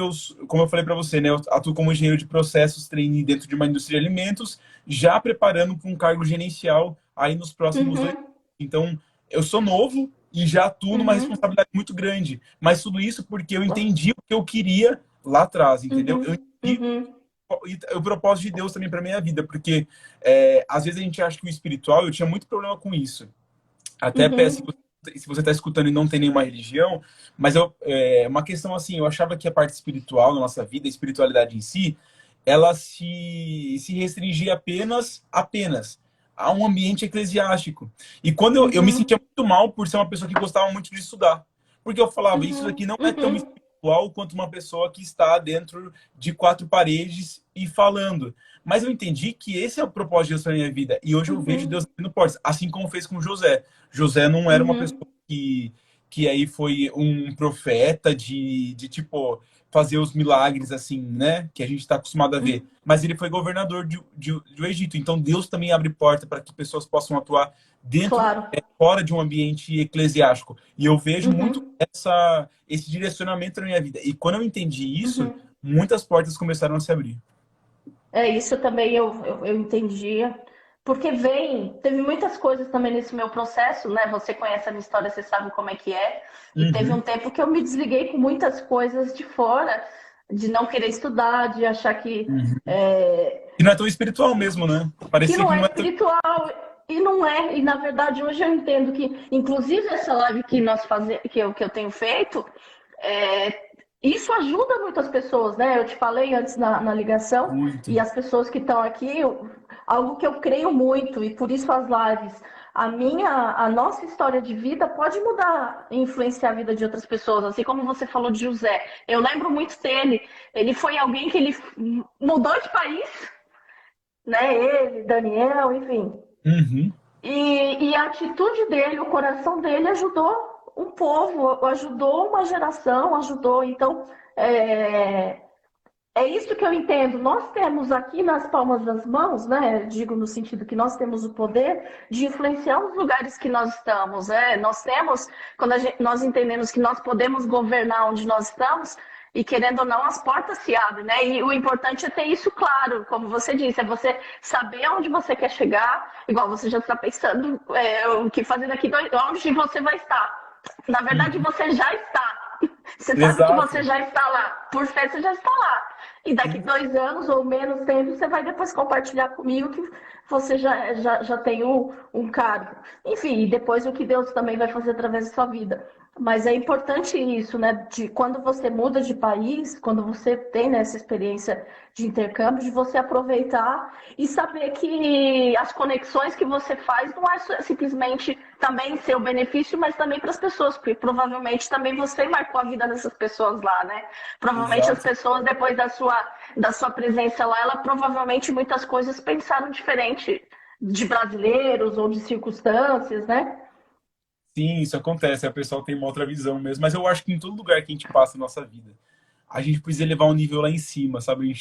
como eu falei para você, né, eu atuo como engenheiro de processos, trainee dentro de uma indústria de alimentos, já preparando para um cargo gerencial aí nos próximos 2 anos. Uhum, Então, eu sou novo e já atuo numa uhum, responsabilidade muito grande, mas tudo isso porque eu claro. entendi o que eu queria lá atrás, entendeu? Eu Uhum, entendi uhum, o propósito de Deus também para minha vida, porque às vezes a gente acha que o espiritual, eu tinha muito problema com isso. Até peço uhum, se você está escutando e não tem nenhuma religião, mas uma questão assim, eu achava que a parte espiritual na nossa vida, a espiritualidade em si, ela se restringia apenas a um ambiente eclesiástico. E quando eu me sentia uhum, muito mal por ser uma pessoa que gostava muito de estudar, porque eu falava, isso uhum, aqui não é tão uhum, espiritual quanto uma pessoa que está dentro de quatro paredes e falando. Mas eu entendi que esse é o propósito de Deus para minha vida. E hoje eu vejo Deus uhum, abrindo portas, assim como fez com José. José não era uma pessoa uhum, que aí foi um profeta de tipo fazer os milagres assim, né? Que a gente está acostumado a ver. uhum. Mas ele foi governador do Egito. Então Deus também abre porta para que pessoas possam atuar dentro, Claro. fora de um ambiente eclesiástico. E eu vejo muito Uhum, esse direcionamento na minha vida. E quando eu entendi isso, uhum. muitas portas começaram a se abrir. É isso também eu entendia. Porque teve muitas coisas também nesse meu processo, né? Você conhece a minha história, você sabe como é que é. E teve um Uhum. tempo que eu me desliguei com muitas coisas de fora, de não querer estudar, de achar Uhum. é, E não é tão espiritual mesmo, né? que Parecia não que é não é tão. espiritual. E não é. E na verdade hoje eu entendo que, inclusive essa live que nós fazemos, que eu tenho feito, é, isso ajuda muitas pessoas, né? Eu te falei antes na ligação, Muito. e as pessoas que estão aqui, algo que eu creio muito, e por isso as lives, a nossa história de vida pode mudar e influenciar a vida de outras pessoas, assim como você falou de José. Eu lembro muito dele, ele foi alguém que ele mudou de país, né? Ele, Daniel, enfim. Uhum. E a atitude dele, o coração dele ajudou um povo, ajudou uma geração, ajudou. Então, é, é isso que eu entendo. Nós temos aqui nas palmas das mãos, né? Digo no sentido que nós temos o poder de influenciar os lugares que nós estamos. Nós temos, quando nós entendemos que nós podemos governar onde nós estamos, e querendo ou não, as portas se abrem, né? E o importante é ter isso claro, como você disse, é você saber onde você quer chegar, igual você já está pensando o que fazer daqui onde você vai estar. Na verdade, Uhum. você já está. Você sabe que você Exato. já está lá. Por fé, você já está lá. E daqui Sim. 2 anos ou menos tempo, você vai depois compartilhar comigo que você já tem um cargo. Enfim, e depois o que Deus também vai fazer através da sua vida. Mas é importante isso, né? De quando você muda de país, quando você tem né, essa experiência de intercâmbio, de você aproveitar e saber que as conexões que você faz não é simplesmente também seu benefício, mas também para as pessoas, porque provavelmente também você marcou a vida dessas pessoas lá, né? Provavelmente as Exato. pessoas, depois da sua presença lá, ela provavelmente muitas coisas pensaram diferente de brasileiros ou de circunstâncias, né? Sim, isso acontece. A pessoa tem uma outra visão mesmo. Mas eu acho que em todo lugar que a gente passa na nossa vida, a gente precisa elevar um nível lá em cima, sabe?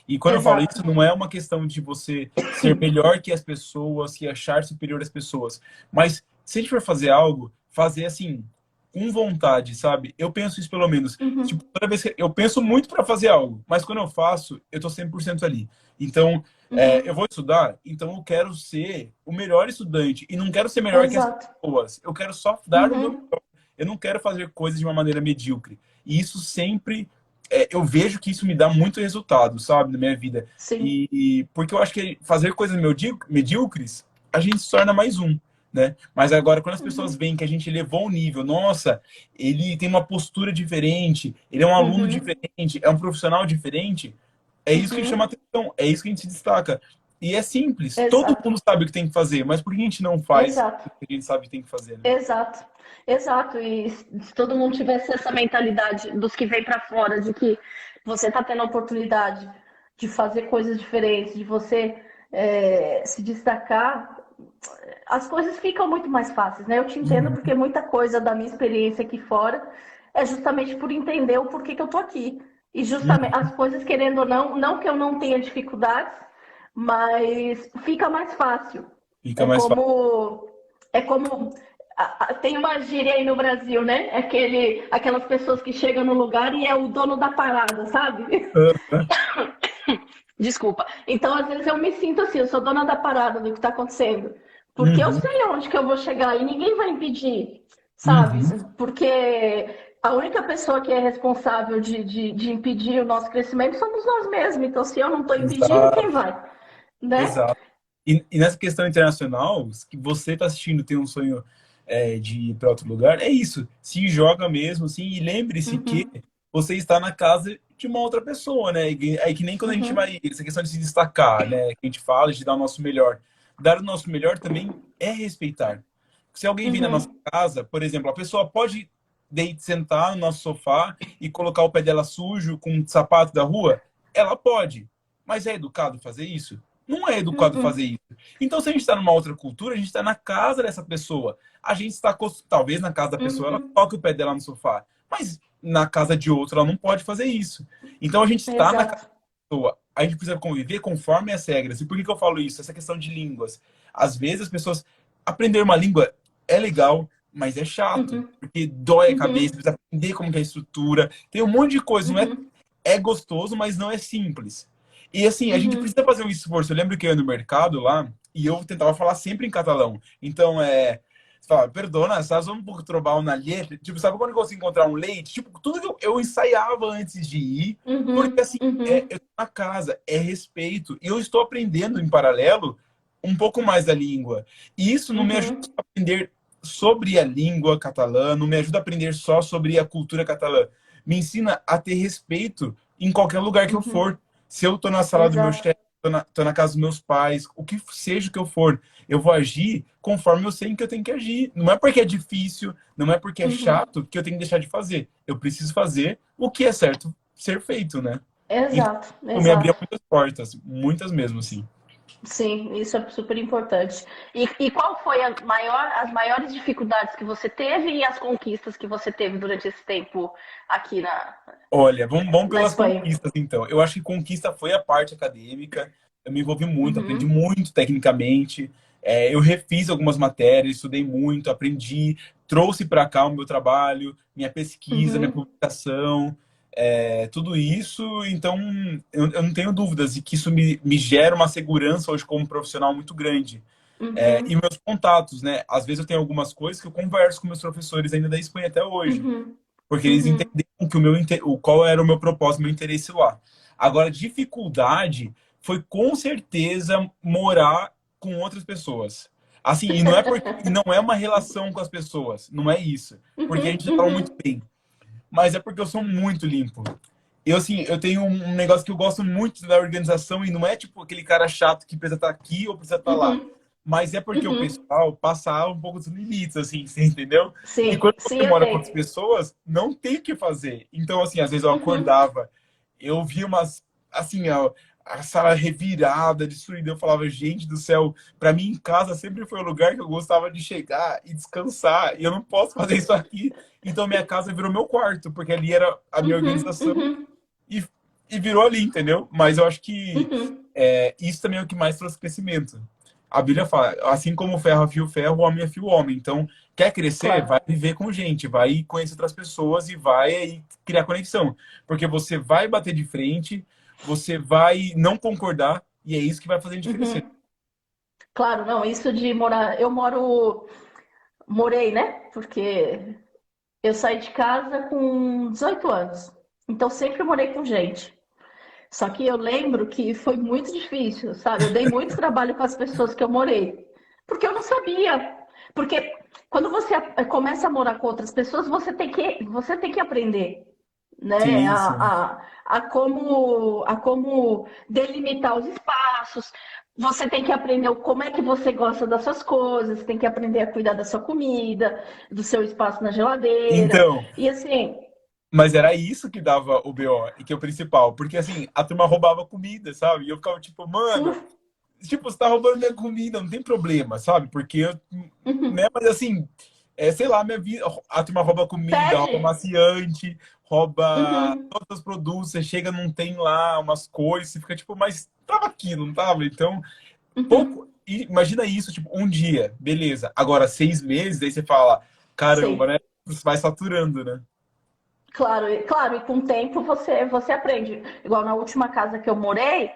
E quando eu falo Exato. isso, não é uma questão de você ser melhor que as pessoas, se achar superior às pessoas. Mas se a gente for fazer algo, fazer assim, com vontade, sabe? Eu penso isso pelo menos. Tipo, Uhum, toda vez que eu penso muito para fazer algo, mas quando eu faço, eu tô 100% ali. Então, eu uhum, vou estudar, então eu quero ser o melhor estudante. E não quero ser melhor que as exato. pessoas. Eu quero só dar o meu Uhum, melhor. Eu não quero fazer coisas de uma maneira medíocre. E isso sempre eu vejo que isso me dá muito resultado, sabe, na minha vida. sim. Porque eu acho que fazer coisas medíocres, a gente se torna mais um, né? Mas agora, quando as pessoas Uhum, veem que a gente elevou o nível, nossa, ele tem uma postura diferente, ele é um aluno uhum, diferente, é um profissional diferente, é isso que chama uhum, atenção, é isso que a gente se destaca. E é simples, todo exato. mundo sabe o que tem que fazer, mas por que a gente não faz Exato. o que a gente sabe que tem que fazer, né? Exato, exato. E se todo mundo tivesse essa mentalidade dos que vêm para fora, de que você está tendo a oportunidade de fazer coisas diferentes, de você se destacar, as coisas ficam muito mais fáceis, né? Eu te entendo Uhum. porque muita coisa da minha experiência aqui fora é justamente por entender o porquê que eu tô aqui. E justamente as coisas, querendo ou não, não que eu não tenha dificuldades, mas fica mais fácil. Fica É mais fácil. como, é como tem uma gíria aí no Brasil, né? Aquelas pessoas que chegam no lugar e é o dono da parada, sabe? Desculpa. Então, às vezes eu me sinto assim, eu sou dona da parada do que está acontecendo. Porque eu Uhum, sei onde que eu vou chegar e ninguém vai impedir, sabe? uhum, Porque a única pessoa que é responsável de impedir o nosso crescimento somos nós mesmos. Então, se eu não estou impedindo, quem exato, vai? Né? exato. E nessa questão internacional, que você está assistindo, tem um sonho de ir para outro lugar, é isso. Se joga mesmo, assim, e lembre-se que Uhum, você está na casa de uma outra pessoa, né? É que nem quando a gente uhum, vai, essa questão de se destacar, né? Que a gente fala de dar o nosso melhor. Dar o nosso melhor também é respeitar. Se alguém vir na nossa uhum, casa, por exemplo, a pessoa pode sentar no nosso sofá e colocar o pé dela sujo com um sapato da rua? Ela pode. Mas é educado fazer isso? Não é educado fazer uhum, isso. Então, se a gente está numa outra cultura, a gente está na casa dessa pessoa. A gente está, talvez na casa da pessoa, ela uhum. coloque o pé dela no sofá. Mas na casa de outra, ela não pode fazer isso. Então, a gente está na casa Exato. da pessoa. A gente precisa conviver conforme as regras. E por que eu falo isso? Essa questão de línguas. Às vezes, as pessoas... Aprender uma língua é legal, mas é chato. Uhum, Porque dói a cabeça, uhum, precisa aprender como que é a estrutura. Tem um monte de coisa. Não é, uhum, é gostoso, mas não é simples. E assim, a gente uhum, precisa fazer um esforço. Eu lembro que eu ia no mercado lá e eu tentava falar sempre em catalão. Então, você fala, perdona, estás um pouco trobal na letra. Tipo, sabe quando eu consigo encontrar um leite? Tipo, tudo que eu ensaiava antes de ir, porque uhum, assim, uhum, eu tô na casa, é respeito. E eu estou aprendendo em paralelo um pouco mais da língua. E isso não me ajuda uhum, a aprender sobre a língua catalã, não me ajuda a aprender só sobre a cultura catalã. Me ensina a ter respeito em qualquer lugar que eu uhum. for. Se eu tô na sala do meu Exato. chefe, tô na casa dos meus pais, o que seja que eu for, eu vou agir conforme eu sei que eu tenho que agir. Não é porque é difícil, não é porque é Uhum. chato que eu tenho que deixar de fazer. Eu preciso fazer o que é certo ser feito, né? Então, Exato, me abria exato. muitas portas, muitas mesmo, assim. Sim, isso é super importante. E qual foi as maiores dificuldades que você teve e as conquistas que você teve durante esse tempo aqui Olha, vamos na pelas Espanha? conquistas, então. Eu acho que conquista foi a parte acadêmica. Eu me envolvi muito, aprendi Uhum, muito tecnicamente. Eu refiz algumas matérias, estudei muito, aprendi, trouxe para cá o meu trabalho, minha pesquisa, minha uhum, publicação, tudo isso. Então, eu não tenho dúvidas de que isso me gera uma segurança hoje como profissional muito grande. E uhum, meus contatos, né? Às vezes eu tenho algumas coisas que eu converso com meus professores ainda da Espanha até hoje uhum, porque eles uhum, entenderam que qual era o meu propósito, meu interesse lá. Agora, dificuldade foi com certeza morar com outras pessoas. Assim, e não é uma relação com as pessoas, não é isso, porque a uhum, gente já fala muito uhum, bem, mas é porque eu sou muito limpo. Eu, assim, eu tenho um negócio que eu gosto muito da organização e não é tipo aquele cara chato que precisa estar aqui ou precisa estar lá. uhum, Mas é porque o uhum. pessoal passa um pouco dos limites, assim, você entendeu? E Sim, quando sim, você eu mora com outras sei. pessoas, não tem o que fazer. Então, assim, às vezes eu Uhum, acordava, eu via umas, assim, a sala revirada, destruída. Eu falava, gente do céu, para mim em casa sempre foi o lugar que eu gostava de chegar e descansar. E eu não posso fazer isso aqui. Então, minha casa virou meu quarto, porque ali era a minha uhum, organização uhum, e, e virou ali, entendeu? Mas eu acho que uhum, isso também é o que mais trouxe crescimento. A Bíblia fala, assim como o ferro afia o ferro, o homem afia o homem. Então, quer crescer? Vai claro. viver com gente, vai conhecer outras pessoas e vai aí, criar conexão. Porque você vai bater de frente, você vai não concordar, e é isso que vai fazer a gente crescer. Uhum. Claro, não, isso de morar. Morei, né? Porque eu saí de casa com 18 anos. Então sempre morei com gente. Só que eu lembro que foi muito difícil, sabe? Eu dei muito trabalho com as pessoas que eu morei. Porque eu não sabia. Porque quando você começa a morar com outras pessoas, você tem que aprender, né? Sim, sim. A como delimitar os espaços. Você tem que aprender como é que você gosta das suas coisas, tem que aprender a cuidar da sua comida, do seu espaço na geladeira. Então, E assim, mas era isso que dava o BO, e que é o principal. Porque, assim, a turma roubava comida, sabe? E eu ficava tipo, mano, uf, tipo, você tá roubando minha comida, não tem problema, sabe? Porque eu, né? uhum, Mas assim, sei lá, minha vida. A turma rouba comida, rouba Pede? maciante, rouba Uhum, todos os produtos. Você chega, não tem lá umas coisas, você fica tipo, mas tava aqui, não tava? Então, pouco. uhum. Imagina isso, tipo, um dia, beleza. Agora, 6 meses, aí você fala, caramba, Sim. né? Você vai saturando, né? Claro, claro, e com o tempo você aprende. Igual na última casa que eu morei,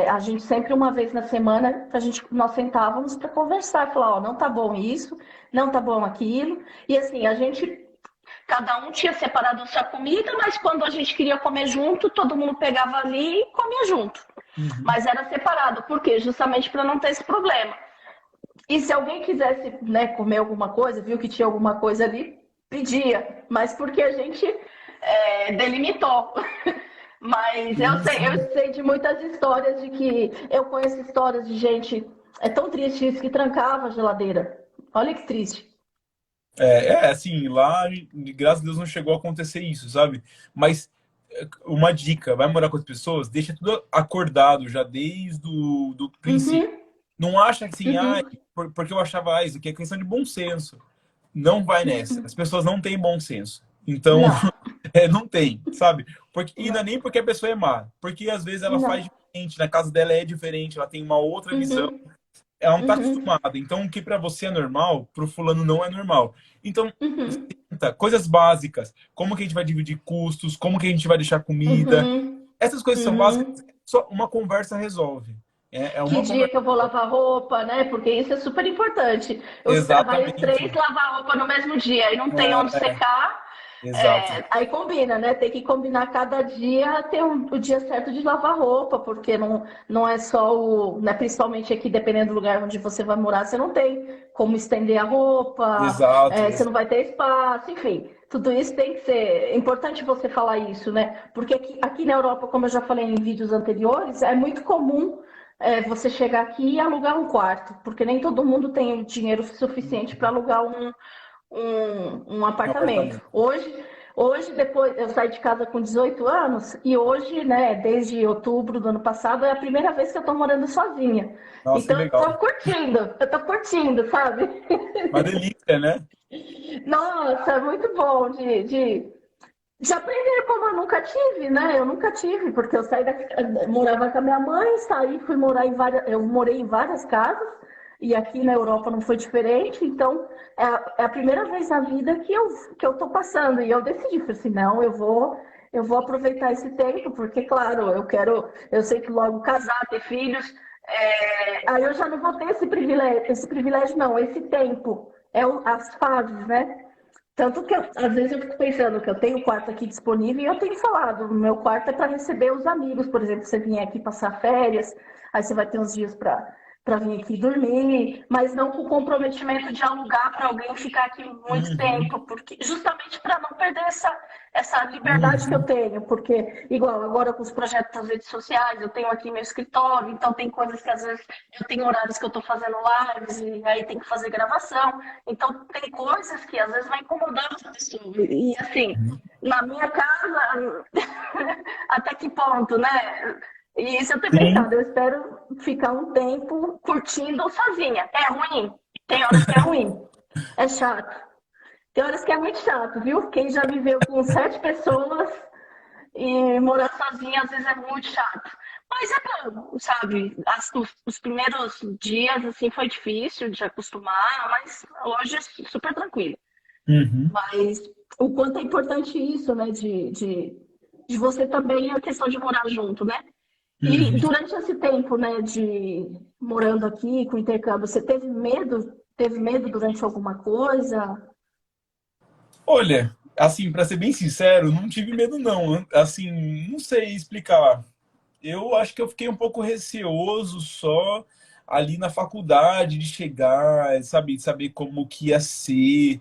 a gente sempre uma vez na semana nós sentávamos para conversar, falar, ó, não tá bom isso, não tá bom aquilo. E assim, a gente cada um tinha separado sua comida, mas quando a gente queria comer junto, todo mundo pegava ali e comia junto. Uhum. Mas era separado, por quê? Justamente para não ter esse problema. E se alguém quisesse, né, comer alguma coisa, viu que tinha alguma coisa ali, pedia. Mas porque a gente delimitou. Mas Sim, eu sim. sei de muitas histórias de que eu conheço histórias de gente. É tão triste isso que trancava a geladeira. Olha que triste. Assim, lá, graças a Deus, não chegou a acontecer isso, sabe? Mas uma dica, vai morar com as pessoas, deixa tudo acordado já desde o do princípio. Uhum, Não acha que assim, uhum, porque eu achava isso aqui é questão de bom senso. Não vai nessa. As uhum. pessoas não têm bom senso. Então, Não, não tem, sabe? Porque, e não é não, nem porque a pessoa é má, porque às vezes ela faz não. diferente, na casa dela é diferente, ela tem uma outra visão, Uhum, ela não está uhum, acostumada. Então, o que para você é normal, para o fulano não é normal. Então, uhum, coisas básicas, como que a gente vai dividir custos, como que a gente vai deixar comida, uhum, essas coisas são básicas, uhum. só uma conversa resolve. É Que uma dia conversa. que eu vou lavar roupa, né? Porque isso é super importante. Vai os Exatamente. três lavar roupa no mesmo dia e não tem onde É, secar. exato. Aí combina, né? Tem que combinar cada dia, ter o dia certo de lavar roupa, porque não é só né, principalmente aqui, dependendo do lugar onde você vai morar, você não tem como estender a roupa, Exato. você não vai ter espaço, enfim. Tudo isso tem que ser. É importante você falar isso, né? Porque aqui na Europa, como eu já falei em vídeos anteriores, é muito comum você chegar aqui e alugar um quarto, porque nem todo mundo tem o dinheiro suficiente para alugar um Um apartamento. apartamento. Hoje, depois, eu saí de casa com 18 anos e hoje, né, desde outubro do ano passado, é a primeira vez que eu tô morando sozinha. Nossa, que Então legal. eu tô curtindo, sabe? Uma delícia, né? Nossa, é muito bom de aprender como eu nunca tive, né? Eu nunca tive, porque eu morava com a minha mãe, saí, fui morar eu morei em várias casas, e aqui na Europa não foi diferente, então é a primeira vez na vida que eu tô passando, e eu decidi, falei assim, não, eu vou aproveitar esse tempo, porque, claro, eu sei que logo casar, ter filhos, aí eu já não vou ter esse privilégio não, esse tempo, as fases, né? Tanto que às vezes eu fico pensando que eu tenho o quarto aqui disponível e eu tenho falado, o meu quarto é para receber os amigos, por exemplo, você vier aqui passar férias, aí você vai ter uns dias para vir aqui dormir, mas não com o comprometimento de alugar para alguém ficar aqui muito Uhum, tempo, porque justamente para não perder essa liberdade que eu uhum, tenho, porque igual agora com os projetos das redes sociais, eu tenho aqui meu escritório, então tem coisas que às vezes eu tenho horários que eu estou fazendo lives e aí tem que fazer gravação. Então, tem coisas que às vezes vai incomodar as pessoas. E assim, na minha casa, até que ponto, né? E isso eu tenho sim. pensado, eu espero ficar um tempo curtindo sozinha. É ruim? Tem horas que é ruim. É chato. Tem horas que é muito chato, viu? Quem já viveu com 7 pessoas e morar sozinha às vezes é muito chato. Mas é bom, sabe? Os primeiros dias, assim, foi difícil de acostumar, mas hoje é super tranquilo. Uhum, Mas o quanto é importante isso, né? De você também, a questão de morar junto, né? E uhum. durante esse tempo, né, de morando aqui com intercâmbio, você teve medo? Teve medo durante alguma coisa? Olha, assim, para ser bem sincero, não tive medo não. Assim, não sei explicar. Eu acho que eu fiquei um pouco receoso só ali na faculdade de chegar, sabe, de saber como que ia ser,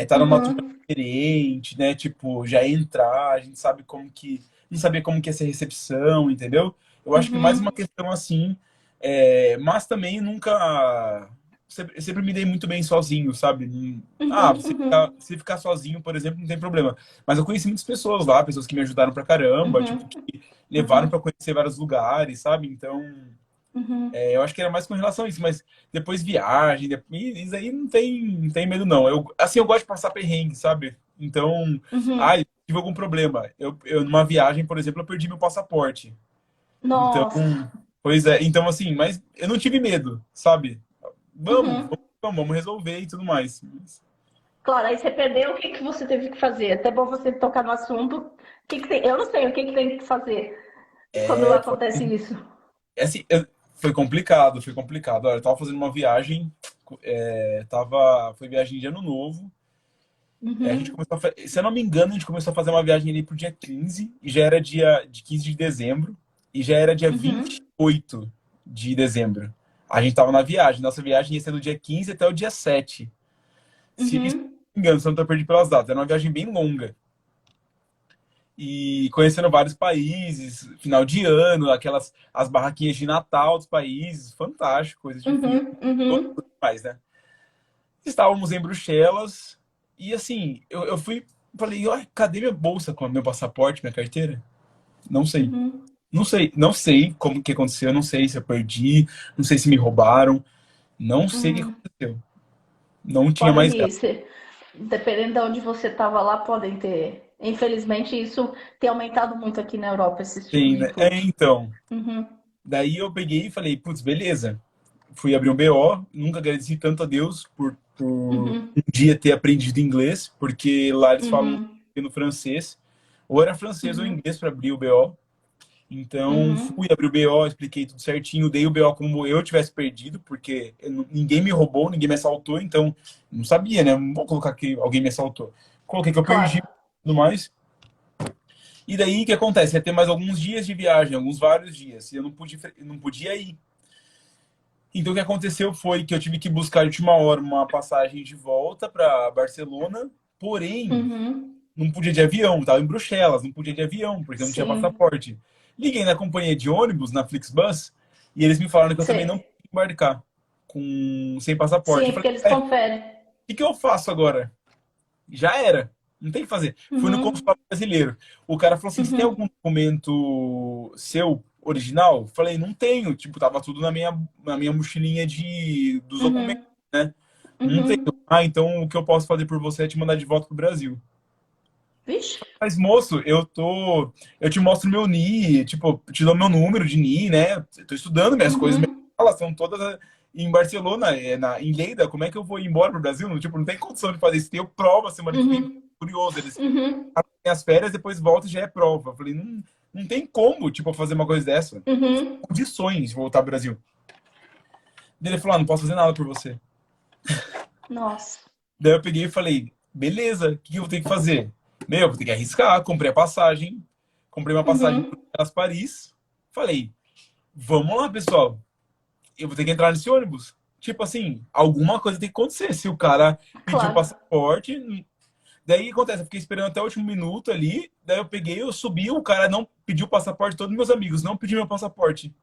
tá numa turma Uhum, diferente, né? Tipo, já entrar, a gente sabe como que, não sabia como que ia ser a recepção, entendeu? Eu acho que mais uma uhum, questão assim, mas também nunca, sempre me dei muito bem sozinho, sabe? uhum, Se ficar sozinho, por exemplo, não tem problema. Mas eu conheci muitas pessoas lá, pessoas que me ajudaram pra caramba, tipo, uhum, levaram uhum, para conhecer vários lugares, sabe? Então, Uhum. Eu acho que era mais com relação a isso, mas depois viagem, isso aí não tem medo, não. Assim, eu gosto de passar perrengue, sabe? Então, Uhum. tive algum problema. Numa viagem, por exemplo, eu perdi meu passaporte. Então, Nossa. pois é, então assim, mas eu não tive medo, sabe? Vamos, Uhum. vamos resolver e tudo mais. Claro, aí você perdeu, o que que você teve que fazer? Até bom você tocar no assunto. O que que tem? Eu não sei o que que tem que fazer quando É, acontece isso. assim, foi complicado, foi complicado. Olha, eu tava fazendo uma viagem, foi viagem de ano novo. A gente Uhum. começou se eu não me engano, a gente começou a fazer uma viagem ali pro dia 15 e já era dia de 15 de dezembro, e já era dia vinte Uhum. e oito de dezembro. A gente tava na viagem, nossa viagem ia ser do dia 15 até o dia 7. Se não Uhum. me engano, se eu não tô perdido pelas datas, era uma viagem bem longa. E conhecendo vários países, final de ano, as barraquinhas de Natal dos países, fantástico, coisa de filme, Uhum. Uhum. mais, né? Estávamos em Bruxelas e assim, eu fui, falei, "Ué, cadê minha bolsa com meu passaporte, minha carteira? Não sei. Uhum. Não sei como que aconteceu, não sei se eu perdi, não sei se me roubaram, não sei o que Uhum. aconteceu. Não tinha mais Podem ela. ir. Dependendo de onde você estava lá, podem ter. Infelizmente, isso tem aumentado muito aqui na Europa, esses tipos Tem, de né? furto. Então, Uhum. daí eu peguei e falei, putz, beleza. Fui abrir um BO, nunca agradeci tanto a Deus por Uhum. um dia ter aprendido inglês, porque lá eles falam Uhum. no francês, ou era francês ou Uhum. inglês para abrir o BO. Então, Uhum. fui abrir o BO, expliquei tudo certinho, dei o BO como eu tivesse perdido, porque ninguém me roubou, ninguém me assaltou, então não sabia, né? Não vou colocar que alguém me assaltou. Coloquei que eu perdi e Claro. tudo mais. E daí o que acontece? Ia ter mais alguns dias de viagem, alguns vários dias, e eu não podia ir. Então o que aconteceu foi que eu tive que buscar de última hora uma passagem de volta para Barcelona, porém Uhum. não podia de avião, estava em Bruxelas, não podia de avião, porque eu não tinha Sim. passaporte. Liguei na companhia de ônibus, na Flixbus, e eles me falaram que eu também não Sei. podia embarcar sem passaporte. Sim, Eu falei, porque eles o conferem. que eu faço agora? Já era. Não tem o que fazer. Fui no Uhum. consulado brasileiro. O cara falou assim: você tem algum Uhum. documento seu original? Falei, não tenho. Tipo, tava tudo na minha mochilinha dos documentos, Uhum. né? Não tenho. Uhum. Ah, então o que eu posso fazer por você é te mandar de volta pro Brasil. Vixe. Mas, moço, eu te mostro meu NI, tipo, te dou meu número de NI, né? Eu tô estudando minhas coisas, minhas Uhum. aulas são todas em Barcelona, em Lleida. Como é que eu vou ir embora pro Brasil? Não, tipo, não tem condição de fazer isso. Tenho prova semana que vem. Uhum. Curioso, eles Uhum. têm as férias, depois volta e já é prova. Eu falei, não tem como, tipo, fazer uma coisa dessa. Uhum. Condições de voltar pro Brasil. Daí ele falou, não posso fazer nada por você. Nossa. Daí eu peguei e falei, beleza, o que eu vou ter que fazer? Meu, vou ter que arriscar. Comprei a passagem, comprei uma passagem Uhum. para Paris. Falei, vamos lá, pessoal. Eu vou ter que entrar nesse ônibus. Tipo assim, alguma coisa tem que acontecer. Se o cara pediu o Claro. passaporte, daí o que acontece? Eu fiquei esperando até o último minuto ali. Daí eu peguei, eu subi, o cara não pediu o passaporte, todos meus amigos não pediram meu passaporte.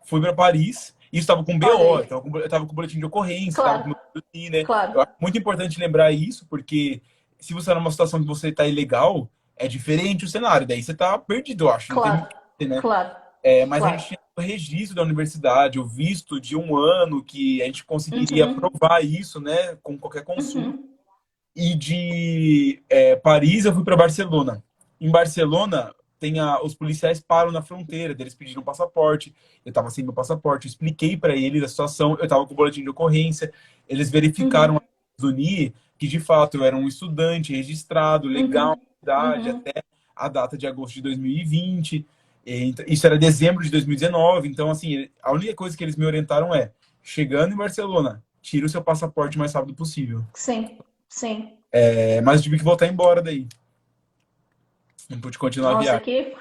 Fui para Paris. Isso estava com Olha BO, aí. eu tava com boletim de ocorrência, estava com Claro. meu boletim, né? Eu Claro. acho muito importante lembrar isso, porque se você está numa situação que você está ilegal, é diferente o cenário. Daí você está perdido, eu acho. Não tem muito Claro. o que fazer, né? Claro. Mas a Claro. gente tinha o registro da universidade, o visto de um ano, que a gente conseguiria Uhum. provar isso, né, com qualquer consulta. Uhum. E de Paris eu fui para Barcelona. Em Barcelona, os policiais param na fronteira, eles pediram passaporte. Eu estava sem meu passaporte, eu expliquei para eles a situação, eu estava com o boletim de ocorrência. Eles verificaram Uhum. a UNI que de fato eu era um estudante registrado, legal, Uhum. idade, Uhum. até a data de agosto de 2020. Isso era dezembro de 2019. Então, assim, a única coisa que eles me orientaram é: chegando em Barcelona, tira o seu passaporte o mais rápido possível. Sim. Sim. Mas eu tive que voltar embora daí. Não pude continuar a Nossa, viagem. aqui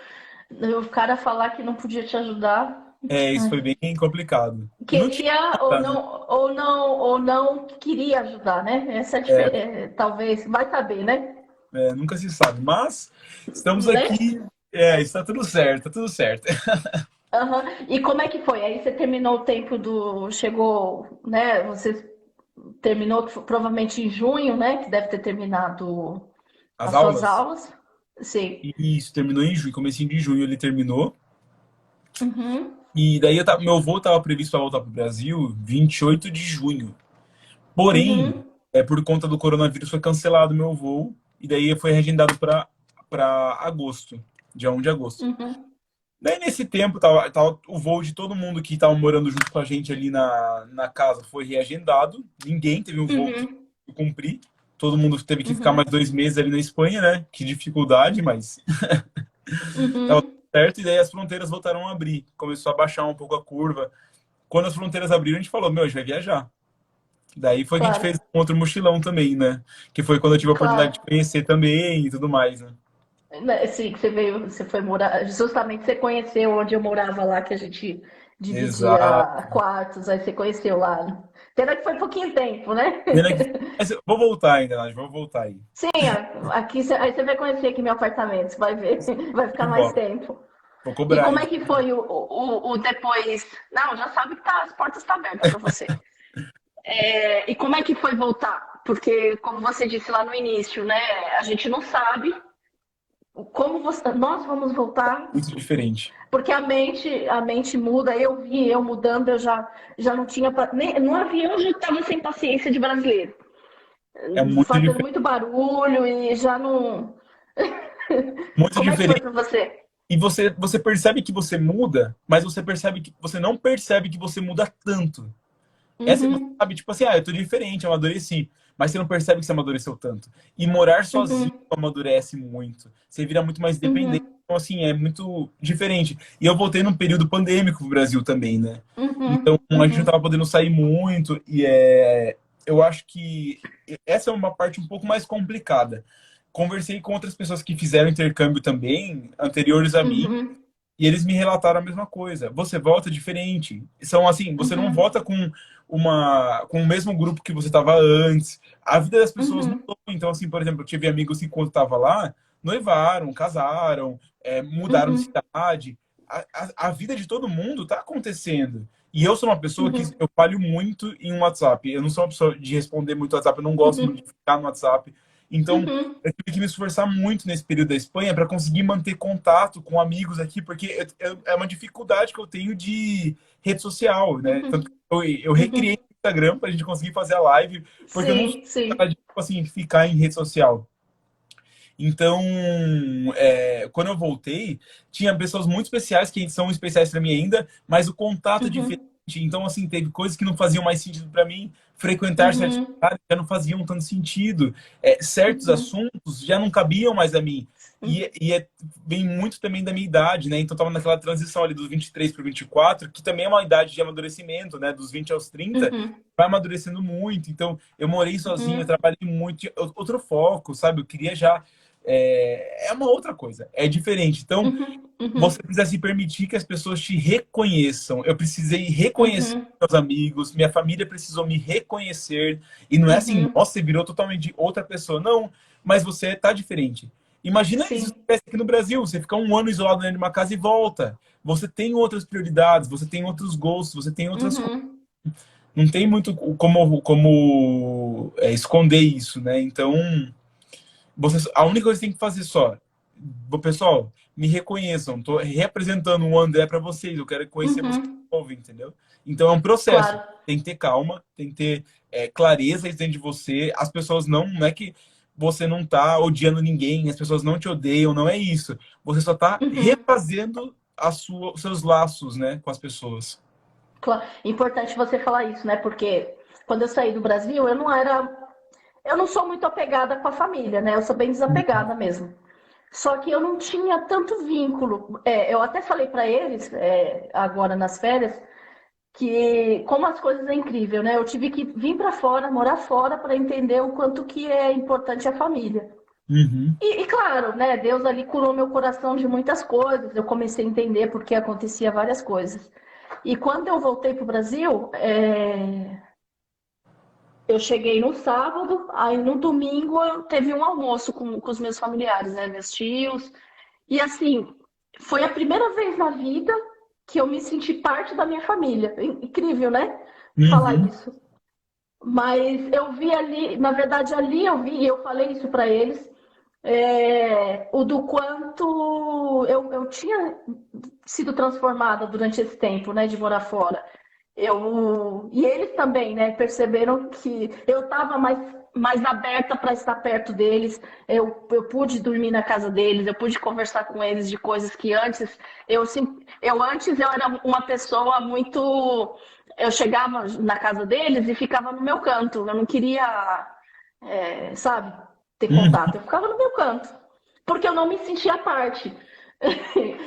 o cara falar que não podia te ajudar. Isso foi Ai. bem complicado. E não tinha Queria nada, né? ou não queria ajudar, né? Essa é a talvez, vai saber, né? Nunca se sabe. Mas estamos Né? aqui. Está tudo certo, tá tudo certo. Aham. E como é que foi? Aí você terminou o tempo do. Chegou, né? Você terminou provavelmente em junho, né? Que deve ter terminado As as suas aulas? aulas. Sim. Isso, terminou em junho, comecinho de junho ele terminou. Uhum. E daí meu voo estava previsto para voltar para o Brasil 28 de junho. Porém, Uhum, por conta do coronavírus foi cancelado meu voo e daí foi reagendado para agosto, dia 1 de agosto. uhum, Daí nesse tempo tava o voo de todo mundo que estava morando junto com a gente ali na casa foi reagendado. Ninguém teve um voo que uhum, cumprir. Todo mundo teve que ficar mais uhum, 2 meses ali na Espanha, né? Que dificuldade, mas tava tudo uhum. certo. E daí as fronteiras voltaram a abrir. Começou a baixar um pouco a curva. Quando as fronteiras abriram, a gente falou: Meu, a gente vai viajar. Daí foi que a gente fez Claro, um outro mochilão também, né? Que foi quando eu tive a oportunidade de claro. conhecer também e tudo mais, né? Né, sim, que você veio, você foi morar, justamente você conheceu onde eu morava lá, que a gente Exato. dividia quartos, aí você conheceu lá, né? Pena que foi pouquinho tempo, né? Pena que... Mas eu vou voltar ainda, Nath, vou voltar aí. Sim, aqui, aí você vai conhecer aqui meu apartamento, você vai ver, vai ficar mais Bom, tempo. vou E cobrar como é ainda. que foi o depois? Não, já sabe que tá, as portas estão abertas para você. E como é que foi voltar? Porque, como você disse lá no início, né? A gente não sabe como nós vamos voltar, Muito diferente. porque a mente muda. Eu mudando, já não tinha. No avião eu já estava sem paciência de brasileiro, É muito fazendo diferente. muito barulho e já não. Muito Como é que foi diferente. para você? E você percebe que você muda, mas você percebe que você não percebe que você muda tanto. Essa você Uhum, sabe, tipo assim, eu tô diferente, eu amadureci. Mas você não percebe que você amadureceu tanto. E morar sozinho uhum, amadurece muito. Você vira muito mais dependente. uhum, Então, assim, é muito diferente. E eu voltei num período pandêmico pro Brasil também, né? Então, uhum, a gente não tava uhum, podendo sair muito. Eu acho que essa é uma parte um pouco mais complicada. Conversei com outras pessoas que fizeram intercâmbio também, anteriores a mim, uhum, e eles me relataram a mesma coisa. Você volta diferente. São assim, você não uhum, volta com o mesmo grupo que você estava antes. A vida das pessoas uhum, mudou. Então, assim, por exemplo, eu tive amigos que quando estava lá, noivaram, casaram, mudaram de uhum, cidade. A vida de todo mundo está acontecendo. E eu sou uma pessoa que uhum, eu falho muito em um WhatsApp. Eu não sou uma pessoa de responder muito WhatsApp, eu não gosto muito de uhum, ficar no WhatsApp. Então, uhum, eu tive que me esforçar muito nesse período da Espanha para conseguir manter contato com amigos aqui, porque é uma dificuldade que eu tenho de rede social, né? Tanto que uhum, eu recriei uhum. o Instagram para a gente conseguir fazer a live, porque eu não sou Sim, sim. cara de, tipo assim, ficar em rede social. Então, quando eu voltei, tinha pessoas muito especiais que são especiais para mim ainda, mas o contato é diferente. Uhum, Então, assim, teve coisas que não faziam mais sentido para mim. Frequentar certos uhum, lugares já não faziam tanto sentido. Certos uhum, assuntos já não cabiam mais a mim. uhum, Vem muito também da minha idade, né? Então, eu tava naquela transição ali dos 23 para 24, que também é uma idade de amadurecimento, né? Dos 20 aos 30 uhum, vai amadurecendo muito. Então, eu morei sozinho, eu uhum, trabalhei muito, outro foco, sabe? Eu queria já é uma outra coisa, é diferente. Então, uhum, você uhum, precisa se permitir que as pessoas te reconheçam. Eu precisei reconhecer uhum, meus amigos, minha família precisou me reconhecer. E não é assim, uhum. nossa, você virou totalmente outra pessoa. Não, mas você tá diferente. Imagina isso se Sim. acontece aqui no Brasil. Você fica um ano isolado dentro de uma casa e volta. Você tem outras prioridades, você tem outros gostos, você tem outras coisas. Uhum, Não tem muito como esconder isso, né? Então, a única coisa que tem que fazer só, pessoal, me reconheçam, tô representando o André para vocês, eu quero conhecer vocês de uhum. novo, entendeu? Então é um processo, Claro. tem que ter calma, tem que ter clareza dentro de você, as pessoas não é que você não tá odiando ninguém, as pessoas não te odeiam, não é isso, você só tá Uhum. refazendo os seus laços, né, com as pessoas. Claro. Importante você falar isso, né? Porque quando eu saí do Brasil, eu não sou muito apegada com a família, né? Eu sou bem desapegada mesmo. Só que eu não tinha tanto vínculo. Eu até falei para eles, agora nas férias, que como as coisas é incrível, né? Eu tive que vir para fora, morar fora, para entender o quanto que é importante a família. Uhum. E claro, né? Deus ali curou meu coração de muitas coisas. Eu comecei a entender porque acontecia várias coisas. E quando eu voltei para o Brasil, eu cheguei no sábado, aí no domingo eu teve um almoço com os meus familiares, né? Meus tios. E assim, foi a primeira vez na vida que eu me senti parte da minha família. Incrível, né? Falar Uhum. isso. Mas eu vi ali, na verdade, ali eu vi, e eu falei isso para eles, o do quanto quanto eu tinha sido transformada durante esse tempo, né, de morar fora. E eles também, né, perceberam que eu estava mais aberta para estar perto deles. Eu pude dormir na casa deles, eu pude conversar com eles de coisas que antes eu era uma pessoa muito. Eu chegava na casa deles e ficava no meu canto. Eu não queria, sabe, ter Uhum, contato. Eu ficava no meu canto, porque eu não me sentia parte.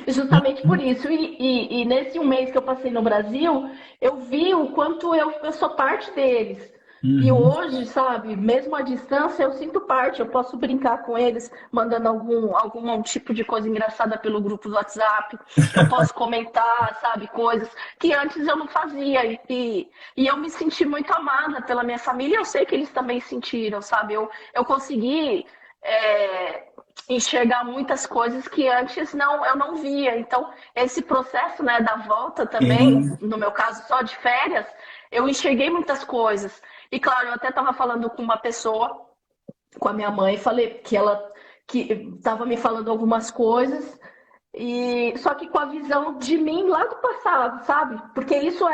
Justamente por isso. E nesse um mês que eu passei no Brasil, eu vi o quanto eu sou parte deles. E uhum, hoje, sabe, mesmo à distância, eu sinto parte. Eu posso brincar com eles, mandando algum tipo de coisa engraçada pelo grupo do WhatsApp. Eu posso comentar, sabe, coisas que antes eu não fazia. E eu me senti muito amada pela minha família. Eu sei que eles também sentiram, sabe? Eu consegui. é, Enxergar muitas coisas que antes eu não via. Então, esse processo, né, da volta também, sim, no meu caso só de férias, eu enxerguei muitas coisas. E claro, eu até estava falando com uma pessoa, com a minha mãe, falei que ela que estava me falando algumas coisas. E só que com a visão de mim lá do passado, sabe? Porque isso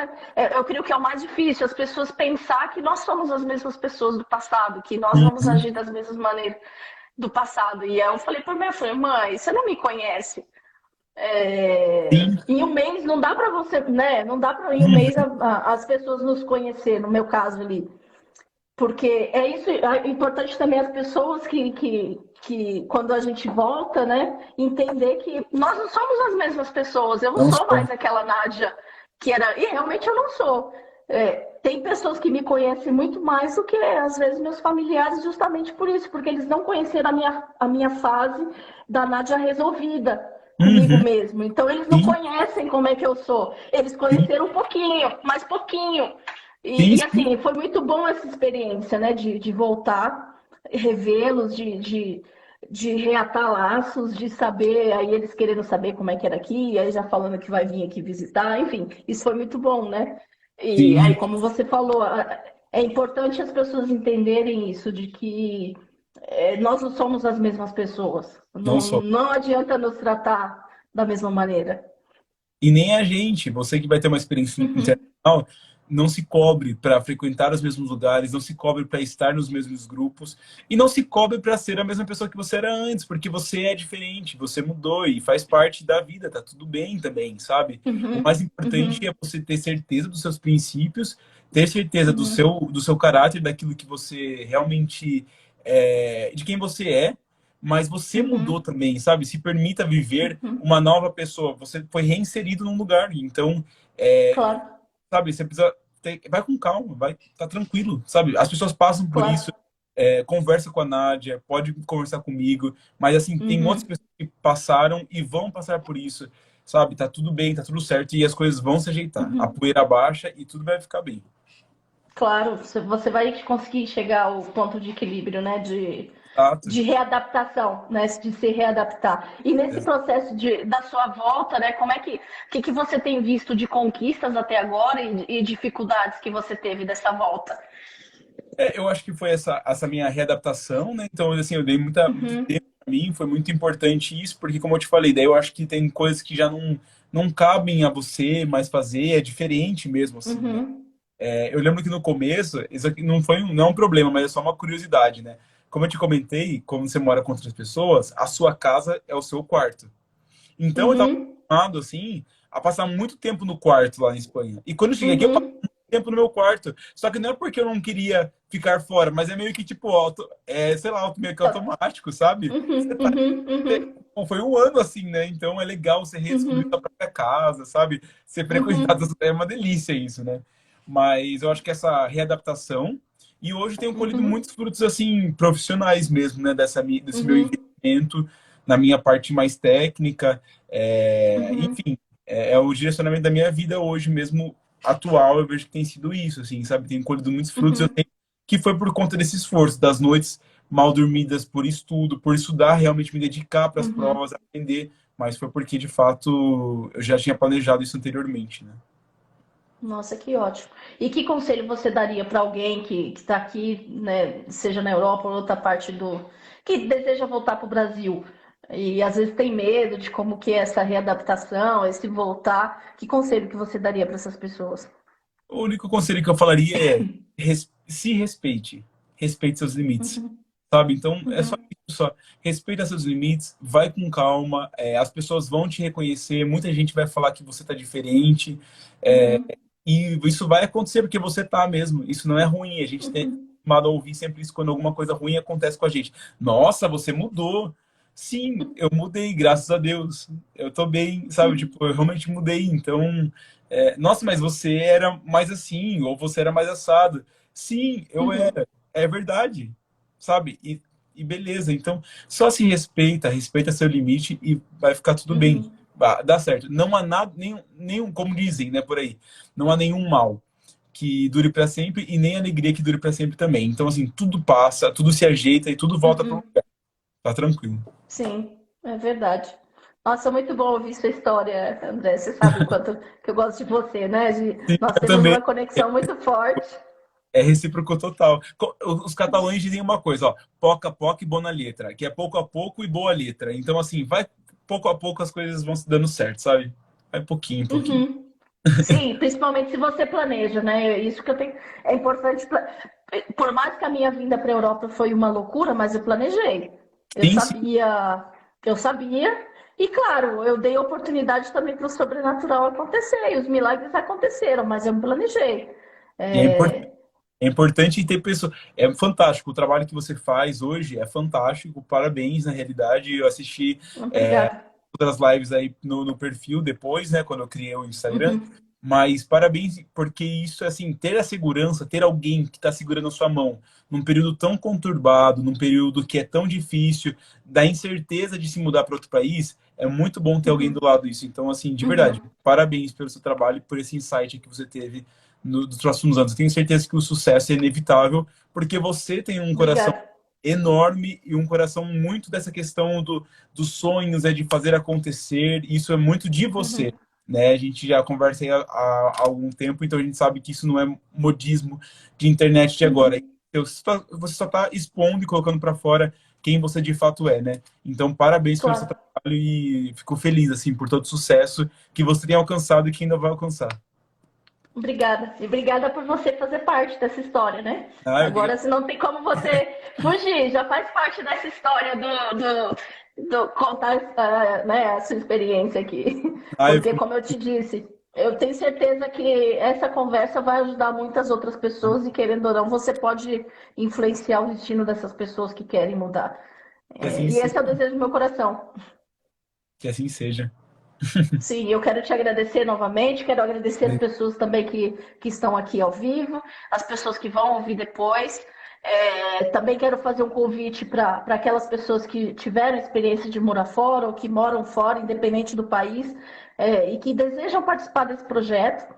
eu creio que é o mais difícil, as pessoas pensar que nós somos as mesmas pessoas do passado, que nós vamos uhum, agir das mesmas maneiras do passado. E aí eu falei para minha mãe, você não me conhece. sim, Em um mês não dá para você, né? Não dá para em um mês uhum, as pessoas nos conhecer, no meu caso ali. Porque é isso, é importante também as pessoas que quando a gente volta, né, entender que nós não somos as mesmas pessoas. Eu não não sou só. mais aquela Nádia que era. E realmente eu não sou. Tem pessoas que me conhecem muito mais do que, às vezes, meus familiares, justamente por isso, porque eles não conheceram a minha fase da Nádia resolvida comigo Uhum, mesmo. Então, eles não sim, conhecem como é que eu sou. Eles sim, conheceram um pouquinho, mais pouquinho. sim, E sim, assim, foi muito bom essa experiência, né? De voltar, revê-los, de reatar laços, de saber, aí eles querendo saber como é que era aqui, aí já falando que vai vir aqui visitar, enfim, isso foi muito bom, né? E aí, sim, como você falou, é importante as pessoas entenderem isso, de que nós não somos as mesmas pessoas. não Não, só. não adianta nos tratar da mesma maneira. E nem a gente, você que vai ter uma experiência Uhum, internacional, não se cobre para frequentar os mesmos lugares, não se cobre para estar nos mesmos grupos e não se cobre para ser a mesma pessoa que você era antes, porque você é diferente, você mudou e faz parte da vida, tá tudo bem também, sabe? O mais uhum, importante é uhum, você ter certeza dos seus princípios, ter certeza uhum, do seu caráter, daquilo que você realmente de quem você é, mas você mudou uhum, também, sabe? Se permita viver uhum. uma nova pessoa. Você foi reinserido num lugar. Então, é, Claro, sabe, você precisa vai com calma, vai, tá tranquilo, sabe? As pessoas passam por isso. claro. Conversa com a Nádia, pode conversar comigo, mas assim, tem outras Uhum, pessoas que passaram e vão passar por isso, sabe? Tá tudo bem, tá tudo certo e as coisas vão se ajeitar. A uhum. poeira baixa e tudo vai ficar bem. Claro, você vai conseguir chegar ao ponto de equilíbrio, né? Exato. De readaptação, né? De se readaptar. E nesse processo da sua volta, né? Que você tem visto de conquistas até agora e dificuldades que você teve dessa volta? Eu acho que foi essa minha readaptação, né? Então, assim, eu dei muito Uhum, tempo pra mim, foi muito importante isso, porque, como eu te falei, daí eu acho que tem coisas que já não cabem a você mais fazer, é diferente mesmo, assim, né? uhum, Eu lembro que no começo, isso aqui não é um problema, mas é só uma curiosidade, né? Como eu te comentei, quando você mora com outras pessoas, a sua casa é o seu quarto. Então, eu tava uhum, acostumado, assim, a passar muito tempo no quarto lá na Espanha. E quando eu cheguei aqui, eu uhum, tempo no meu quarto. Só que não é porque eu não queria ficar fora, mas é meio que tipo, sei lá, meio que automático, sabe? Você uhum, tá, uhum, uhum, bom, foi um ano assim, né? Então é legal você redescobrir sua uhum, própria casa, sabe? Você frequentar, uhum, é uma delícia isso, né? Mas eu acho que essa readaptação, e hoje tenho colhido uhum, muitos frutos assim, profissionais mesmo, né? Desse meu uhum, investimento na minha parte mais técnica, uhum, enfim, é o direcionamento da minha vida hoje mesmo atual, eu vejo que tem sido isso, assim, sabe? Tem colhido muitos frutos, eu uhum, tenho que foi por conta desse esforço, das noites mal dormidas por estudo, por estudar, realmente me dedicar para as uhum. provas, aprender, mas foi porque, de fato, eu já tinha planejado isso anteriormente, né? Nossa, que ótimo. E que conselho você daria para alguém que está aqui, né, seja na Europa ou outra parte que deseja voltar para o Brasil? E às vezes tem medo de como que é essa readaptação, esse voltar. Que conselho que você daria para essas pessoas? O único conselho que eu falaria é se respeite. Respeite seus limites. Uhum, Sabe? Então, é só uhum, isso. Só. Respeita seus limites, vai com calma. As pessoas vão te reconhecer. Muita gente vai falar que você tá diferente. é, uhum, e isso vai acontecer porque você tá mesmo. Isso não é ruim. A gente tem uhum, acostumado a ouvir sempre isso quando alguma coisa ruim acontece com a gente. Nossa, você mudou. Sim, eu mudei, graças a Deus. Eu tô bem, sabe? uhum, Tipo, eu realmente mudei. Então, nossa, mas você era mais assim, ou você era mais assado. Sim, eu uhum, era. É verdade, sabe? E beleza. Então, só se respeita, respeita seu limite e vai ficar tudo bem. uhum. Dá certo. Não há nada, nenhum, como dizem, né, por aí, não há nenhum mal que dure para sempre e nem alegria que dure para sempre também. Então, assim, tudo passa, tudo se ajeita e tudo volta para o Uhum. lugar. Tá tranquilo. Sim, é verdade. Nossa, muito bom ouvir sua história, André. Você sabe o quanto que eu gosto de você, né? Sim, Nós eu temos também. uma conexão muito forte. É recíproco total. Os catalães dizem uma coisa, ó, poco a pouco e boa letra, que é pouco a pouco e boa letra. Então, assim, vai pouco a pouco as coisas vão se dando certo, sabe? Vai pouquinho, pouquinho. Uhum. Sim, principalmente se você planeja, né? Isso que eu tenho. É importante. Por mais que a minha vinda para a Europa foi uma loucura, mas eu planejei. Eu Sim, sim. sabia, eu sabia. E claro, eu dei oportunidade também para o sobrenatural acontecer. E os milagres aconteceram, mas eu me planejei. E É... é importante ter pessoas. É fantástico. O trabalho que você faz hoje é fantástico. Parabéns, na realidade. Eu assisti Obrigada. outras lives aí no perfil depois, né, quando eu criei o Instagram. Uhum, Mas parabéns, porque isso é assim, ter a segurança, ter alguém que está segurando a sua mão num período tão conturbado, num período que é tão difícil, da incerteza de se mudar para outro país, é muito bom ter alguém do uhum, lado disso. Então, assim, de verdade, uhum. parabéns pelo seu trabalho e por esse insight que você teve nos próximos anos. Eu tenho certeza que o sucesso é inevitável, porque você tem um coração Obrigada. enorme e um coração muito dessa questão dos sonhos, de fazer acontecer. Isso é muito de você, Uhum, né? A gente já conversa aí há algum tempo, então a gente sabe que isso não é modismo de internet de agora. uhum. Você só está expondo e colocando para fora quem você de fato é, né? Então, parabéns pelo seu Claro. trabalho e fico feliz assim por todo o sucesso que você tem alcançado e que ainda vai alcançar. Obrigada. E obrigada por você fazer parte dessa história, né? Ah, eu Agora, que se não tem como você fugir, já faz parte dessa história do contar né, a sua experiência aqui. eu Porque, fico como eu te disse, eu tenho certeza que essa conversa vai ajudar muitas outras pessoas e, querendo ou não, você pode influenciar o destino dessas pessoas que querem mudar. que assim E seja, esse é o desejo do meu coração. que assim seja. Sim, eu quero te agradecer novamente, quero agradecer as pessoas também que estão aqui ao vivo, as pessoas que vão ouvir depois. Também quero fazer um convite para aquelas pessoas que tiveram experiência de morar fora ou que moram fora, independente do país, e que desejam participar desse projeto.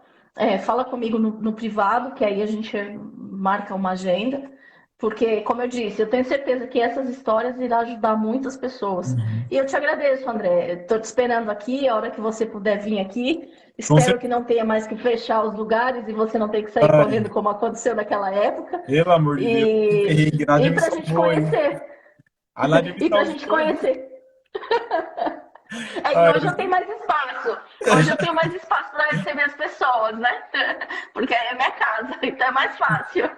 Fala comigo no privado, que aí a gente marca uma agenda. Porque, como eu disse, eu tenho certeza que essas histórias irão ajudar muitas pessoas. Uhum. E eu te agradeço, André. Estou te esperando aqui, a hora que você puder vir aqui. Com Espero que certeza. não tenha mais que fechar os lugares e você não tenha que sair Ai, correndo como aconteceu naquela época. pelo amor de Deus, que perrengue. Nádia E me para a gente salvou, hein? conhecer. A Nádia me E para a salvou. gente conhecer. E Ai, hoje eu tenho mais espaço. Hoje eu tenho mais espaço para receber as pessoas, né? Porque é minha casa, então é mais fácil.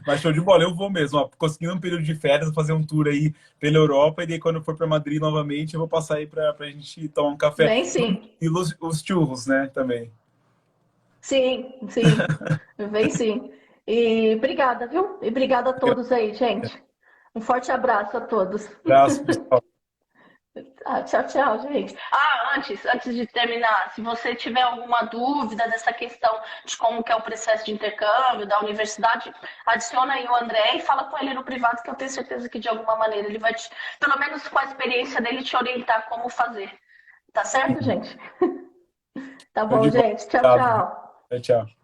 mas show de bola, eu vou mesmo. Ó, conseguindo um período de férias, fazer um tour aí pela Europa. E daí, quando eu for para Madrid novamente, eu vou passar aí para a gente tomar um café. Vem sim. E os churros, né? Também. Sim, sim. Vem sim. E obrigada, viu? E obrigada a todos aí, gente. Um forte abraço a todos. Abraço, pessoal. Tchau, tchau, gente. Antes de terminar, se você tiver alguma dúvida dessa questão de como que é o processo de intercâmbio da universidade, adiciona aí o André e fala com ele no privado, que eu tenho certeza que de alguma maneira ele vai te, pelo menos com a experiência dele, te orientar como fazer. Tá certo, gente? Tá Show bom, de bola. gente. Tchau, Obrigado. tchau. Tchau, tchau.